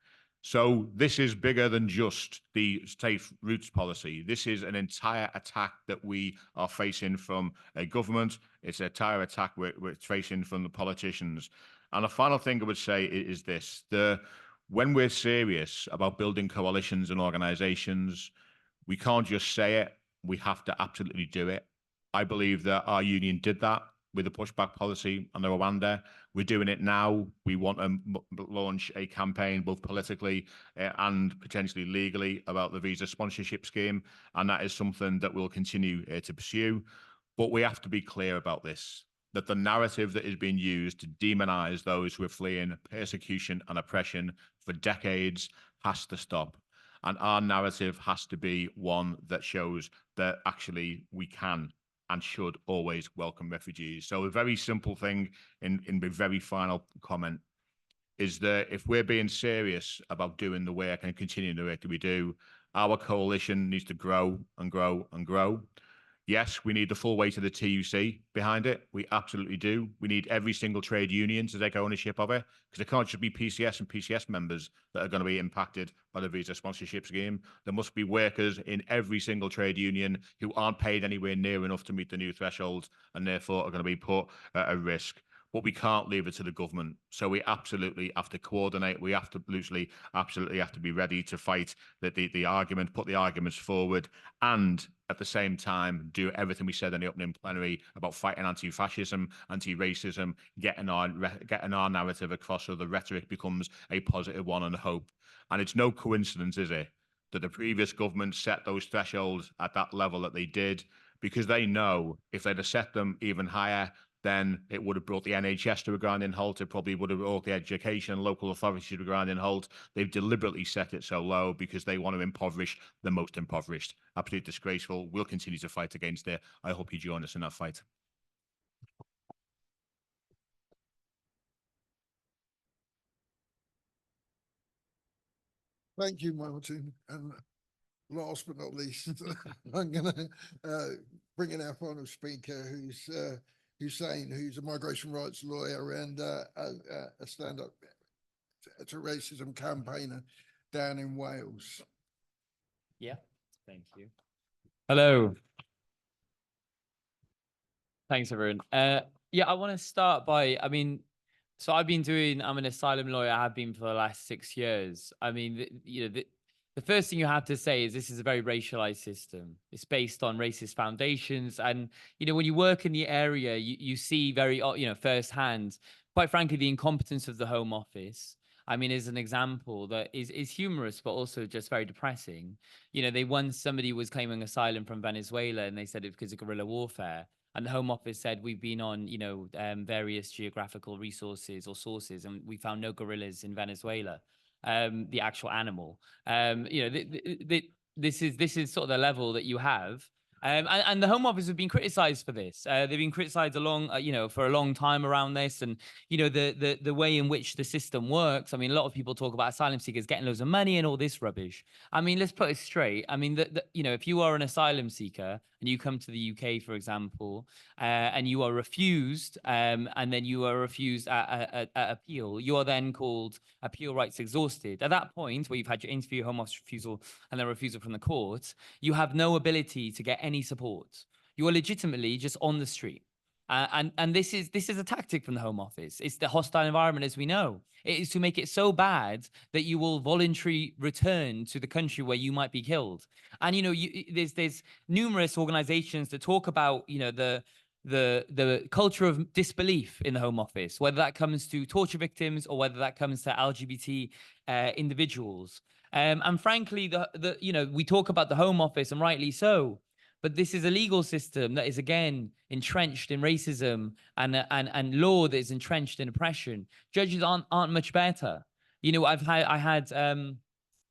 So this is bigger than just the safe routes policy. This is an entire attack that we are facing from a government. It's an entire attack we're facing from the politicians. And the final thing I would say is this: when we're serious about building coalitions and organizations, we can't just say it, we have to absolutely do it. I believe that our union did that with the pushback policy and the Rwanda. We're doing it now. We want to launch a campaign, both politically and potentially legally, about the visa sponsorship scheme. And that is something that we'll continue to pursue. But we have to be clear about this, that the narrative that is being used to demonize those who are fleeing persecution and oppression for decades has to stop. And our narrative has to be one that shows that actually we can and should always welcome refugees. So a very simple thing in the very final comment is that if we're being serious about doing the work and continuing the work that we do, our coalition needs to grow and grow and grow. Yes, we need the full weight of the TUC behind it. We absolutely do. We need every single trade union to take ownership of it, because it can't just be PCS and PCS members that are going to be impacted by the visa sponsorship scheme. There must be workers in every single trade union who aren't paid anywhere near enough to meet the new thresholds and therefore are going to be put at risk. But we can't leave it to the government. So we absolutely have to coordinate. We have to absolutely have to be ready to fight the argument, put the arguments forward, and at the same time do everything we said in the opening plenary about fighting anti-fascism, anti-racism, getting our narrative across so the rhetoric becomes a positive one and a hope. And it's no coincidence, is it, that the previous government set those thresholds at that level that they did, because they know if they'd have set them even higher, then it would have brought the NHS to a grinding halt. It probably would have brought the education and local authorities to a grinding halt. They've deliberately set it so low because they want to impoverish the most impoverished. Absolutely disgraceful. We'll continue to fight against it. I hope you join us in that fight. Thank you, Martin. And last but not least, I'm going to bring in our final speaker, who's Hussein, who's a migration rights lawyer and a stand-up to racism campaigner down in Wales. Yeah, thank you. Hello. Thanks, everyone. Yeah, I want to start by, so I'm an asylum lawyer. I have been for the last 6 years. The first thing you have to say is this is a very racialized system. It's based on racist foundations. And, when you work in the area, you see very, firsthand, quite frankly, the incompetence of the Home Office. As an example that is humorous, but also just very depressing. Somebody was claiming asylum from Venezuela and they said it because of guerrilla warfare. And the Home Office said, we've been on, various geographical resources or sources, and we found no gorillas in Venezuela, the actual animal. This is sort of the level that you have. And the Home Office have been criticised for this. They've been criticised for a long time around this, and the way in which the system works. A lot of people talk about asylum seekers getting loads of money and all this rubbish. Let's put it straight. If you are an asylum seeker and you come to the UK, for example, and you are refused, and then you are refused at appeal, you are then called appeal rights exhausted. At that point, where you've had your interview, Home Office refusal, and then refusal from the court, you have no ability to get any support. You are legitimately just on the street. And this is a tactic from the Home Office. It's the hostile environment, as we know. It is to make it so bad that you will voluntarily return to the country where you might be killed. And there's numerous organizations that talk about the culture of disbelief in the Home Office, whether that comes to torture victims or whether that comes to LGBT individuals. And frankly, we talk about the Home Office, and rightly so. But this is a legal system that is, again, entrenched in racism and law that is entrenched in oppression. Judges aren't much better. I had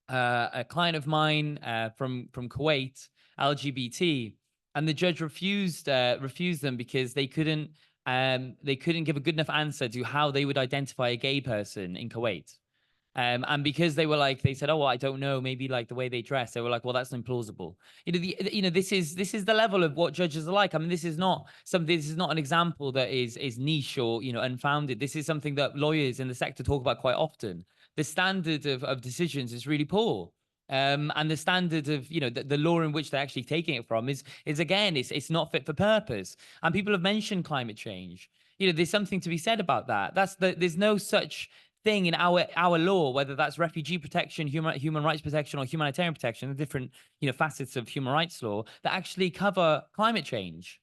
a client of mine from Kuwait, LGBT, and the judge refused them because they couldn't give a good enough answer to how they would identify a gay person in Kuwait. And because they said, oh, well, I don't know, maybe like the way they dress, they were like, well, that's implausible. This is the level of what judges are like. This is not an example that is niche or, unfounded. This is something that lawyers in the sector talk about quite often. The standard of decisions is really poor. And the standard of, the law in which they're actually taking it from is again, it's not fit for purpose. And people have mentioned climate change. There's something to be said about that. There's no such thing in our law, whether that's refugee protection, human rights protection, or humanitarian protection, the different facets of human rights law that actually cover climate change.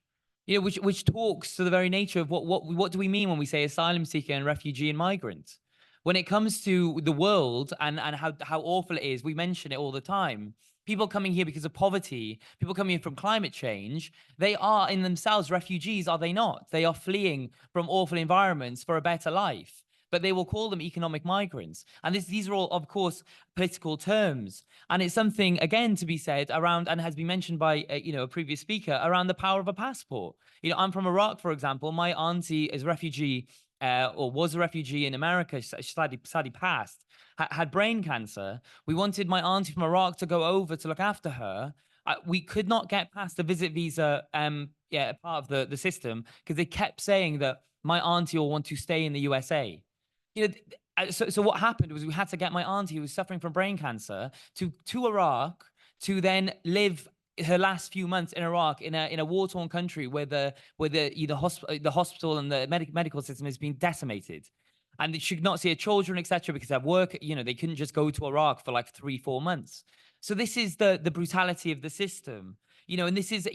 Which talks to the very nature of what do we mean when we say asylum seeker and refugee and migrant. When it comes to the world and how awful it is, we mention it all the time. People coming here because of poverty, people coming here from climate change, they are in themselves refugees, are they not? They are fleeing from awful environments for a better life. But they will call them economic migrants. And these are all, of course, political terms. And it's something, again, to be said around, and has been mentioned by, a previous speaker, around the power of a passport. I'm from Iraq, for example. My auntie is a refugee, or was a refugee in America. She sadly passed, had brain cancer. We wanted my auntie from Iraq to go over to look after her. We could not get past the visit visa, part of the system, because they kept saying that my auntie will want to stay in the USA. So what happened was we had to get my auntie, who was suffering from brain cancer, to Iraq to then live her last few months in Iraq in a war-torn country where the hospital and the medical system has been decimated, and she could not see her children, etc., because they have work. They couldn't just go to Iraq for like 3-4 months. So this is the brutality of the system, and this is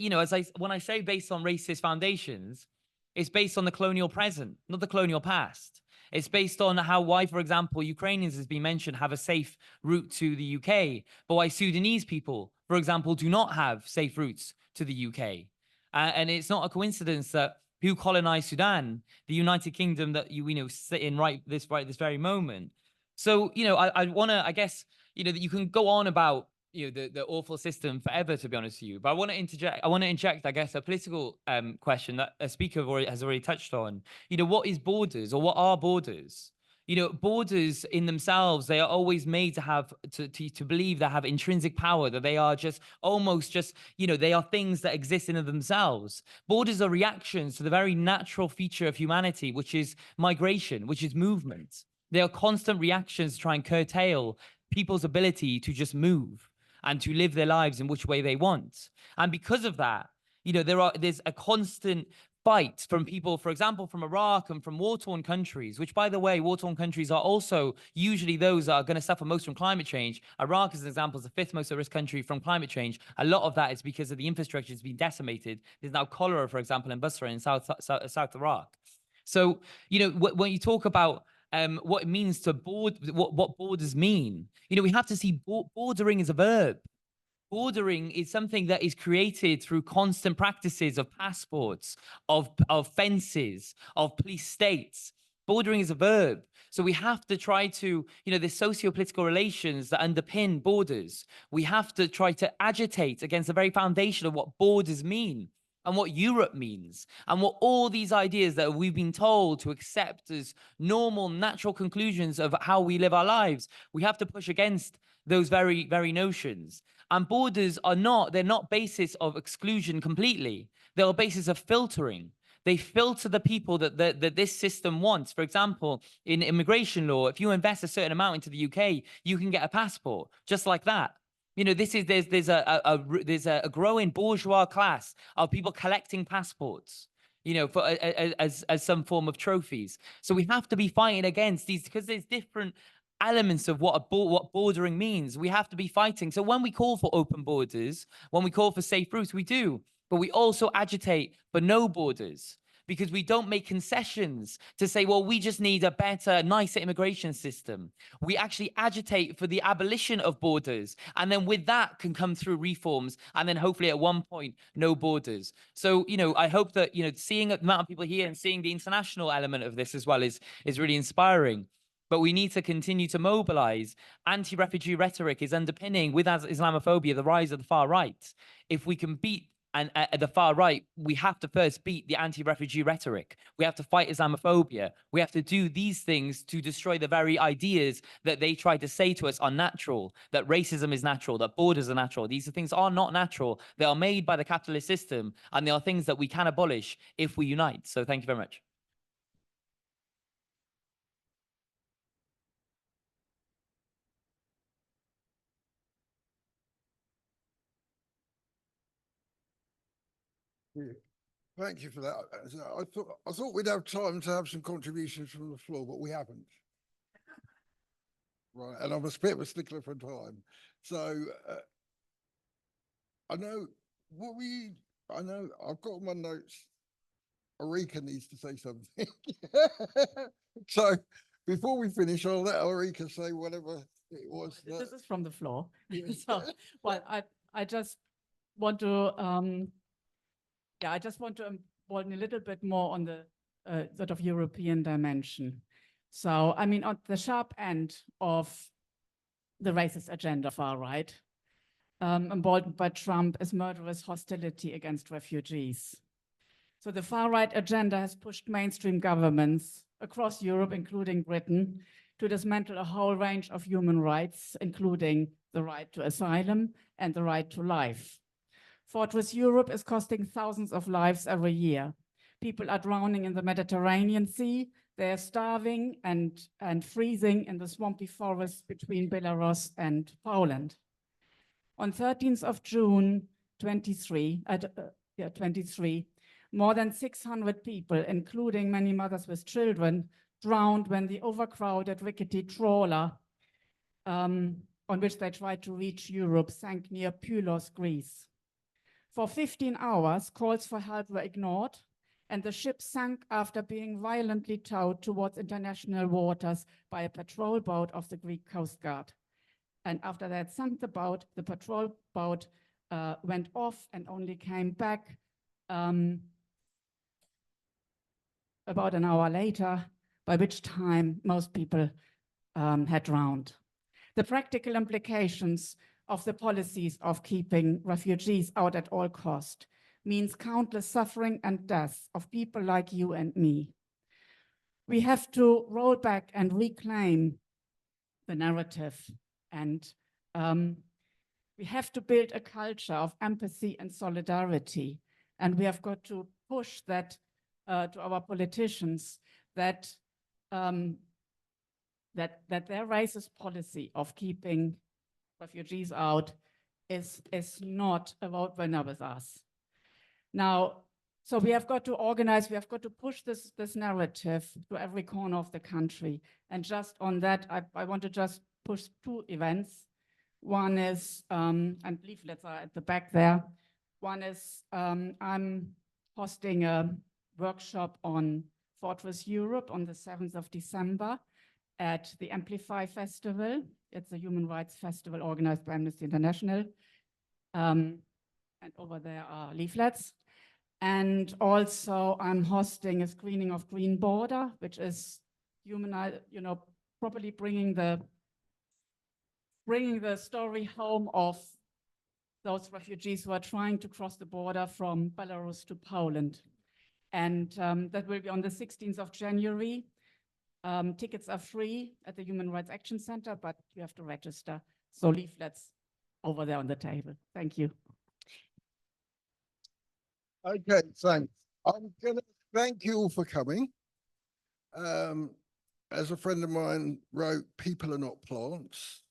when I say based on racist foundations, it's based on the colonial present, not the colonial past. It's based on why, for example, Ukrainians, as been mentioned, have a safe route to the UK, but why Sudanese people, for example, do not have safe routes to the UK. And it's not a coincidence that who colonized Sudan, the United Kingdom that you know sit in right this very moment. So, you know, I want to, I guess, you know, that you can go on about, you know, the awful system forever, to be honest with you. But I want to inject, I guess, a political question that a speaker has already touched on. You know, what is borders, or what are borders? You know, borders in themselves, they are always made to have to believe they have intrinsic power, that they are just almost just, you know, they are things that exist in themselves. Borders are reactions to the very natural feature of humanity, which is migration, which is movement. They are constant reactions to try and curtail people's ability to just move and to live their lives in which way they want. And because of that, you know, there's a constant fight from people, for example, from Iraq and from war-torn countries, which, by the way, war-torn countries are also usually those that are going to suffer most from climate change. Iraq, as an example, is the 5th most at-risk country from climate change. A lot of that is because of the infrastructure has been decimated. There's now cholera, for example, in Basra in South Iraq. So, you know, when you talk about what it means to what borders mean, you know, we have to see bordering as a verb. Bordering is something that is created through constant practices of passports, of fences, of police states. Bordering is a verb. So we have to try to, you know, the socio-political relations that underpin borders. We have to try to agitate against the very foundation of what borders mean, and what Europe means, and what all these ideas that we've been told to accept as normal, natural conclusions of how we live our lives. We have to push against those very, very notions. And borders are they're not basis of exclusion completely. They're a basis of filtering. They filter the people that this system wants. For example, in immigration law, if you invest a certain amount into the UK, you can get a passport, just like that. You know, there's a growing bourgeois class of people collecting passports, you know, for as some form of trophies. So we have to be fighting against these, because there's different elements of what bordering means. We have to be fighting. So when we call for open borders, when we call for safe routes, we do, but we also agitate for no borders, because we don't make concessions to say, well, we just need a better, nicer immigration system. We actually agitate for the abolition of borders. And then with that can come through reforms. And then hopefully at one point, no borders. So, you know, I hope that, you know, seeing the amount of people here and seeing the international element of this as well is really inspiring. But we need to continue to mobilize. Anti-refugee rhetoric is underpinning, with Islamophobia, the rise of the far right. If we can beat the far right, we have to first beat the anti-refugee rhetoric. We have to fight Islamophobia. We have to do these things to destroy the very ideas that they try to say to us are natural, that racism is natural, that borders are natural. These things are not natural. They are made by the capitalist system, and they are things that we can abolish if we unite. So thank you very much. Thank you for that. I thought we'd have time to have some contributions from the floor, but we haven't. Right, and I'm a bit of a stickler for time. So I know I've got my notes. Ulrika needs to say something. So before we finish, I'll let Ulrika say whatever it was. This is from the floor. So, well, I just want to I just want to broaden a little bit more on the sort of European dimension. So, I mean, on the sharp end of the racist agenda, far right, emboldened by Trump, is murderous hostility against refugees. So the far right agenda has pushed mainstream governments across Europe, including Britain, to dismantle a whole range of human rights, including the right to asylum and the right to life. Fortress Europe is costing thousands of lives every year. People are drowning in the Mediterranean Sea. They are starving and freezing in the swampy forests between Belarus and Poland. On 13th of June 23, more than 600 people, including many mothers with children, drowned when the overcrowded, rickety trawler on which they tried to reach Europe sank near Pylos, Greece. For 15 hours, calls for help were ignored, and the ship sank after being violently towed towards international waters by a patrol boat of the Greek Coast Guard. And after they had sunk the boat, the patrol boat went off and only came back about an hour later, by which time most people had drowned. The practical implications of the policies of keeping refugees out at all cost means countless suffering and death of people like you and me. We have to roll back and reclaim the narrative, and we have to build a culture of empathy and solidarity. And we have got to push that to our politicians, that that their racist policy of keeping refugees out is not a vote winner with us. Now, so we have got to organize, we have got to push this narrative to every corner of the country. And just on that, I want to just push two events. One is, and leaflets are at the back there. One is, I'm hosting a workshop on Fortress Europe on the 7th of December at the Amplify Festival. It's a human rights festival organized by Amnesty International. And over there are leaflets. And also I'm hosting a screening of Green Border, which is properly bringing the story home of those refugees who are trying to cross the border from Belarus to Poland. And that will be on the 16th of January. Tickets are free at the Human Rights Action Center, but you have to register. So leaflets over there on the table. Thank you. Okay, thanks. I'm going to thank you all for coming. As a friend of mine wrote, people are not plants.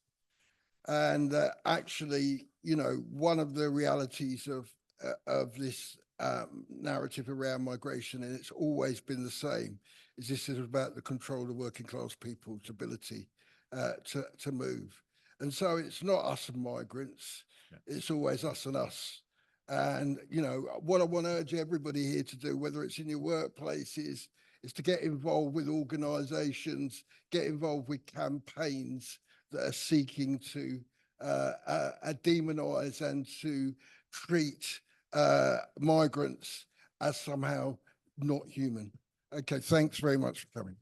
And actually, one of the realities of this narrative around migration, and it's always been the same, is this is about the control of working class people's ability to move. And so it's not us and migrants, it's always us and us. And, what I want to urge everybody here to do, whether it's in your workplaces, is to get involved with organizations, get involved with campaigns that are seeking to demonize and to treat migrants as somehow not human. Okay, thanks very much for coming.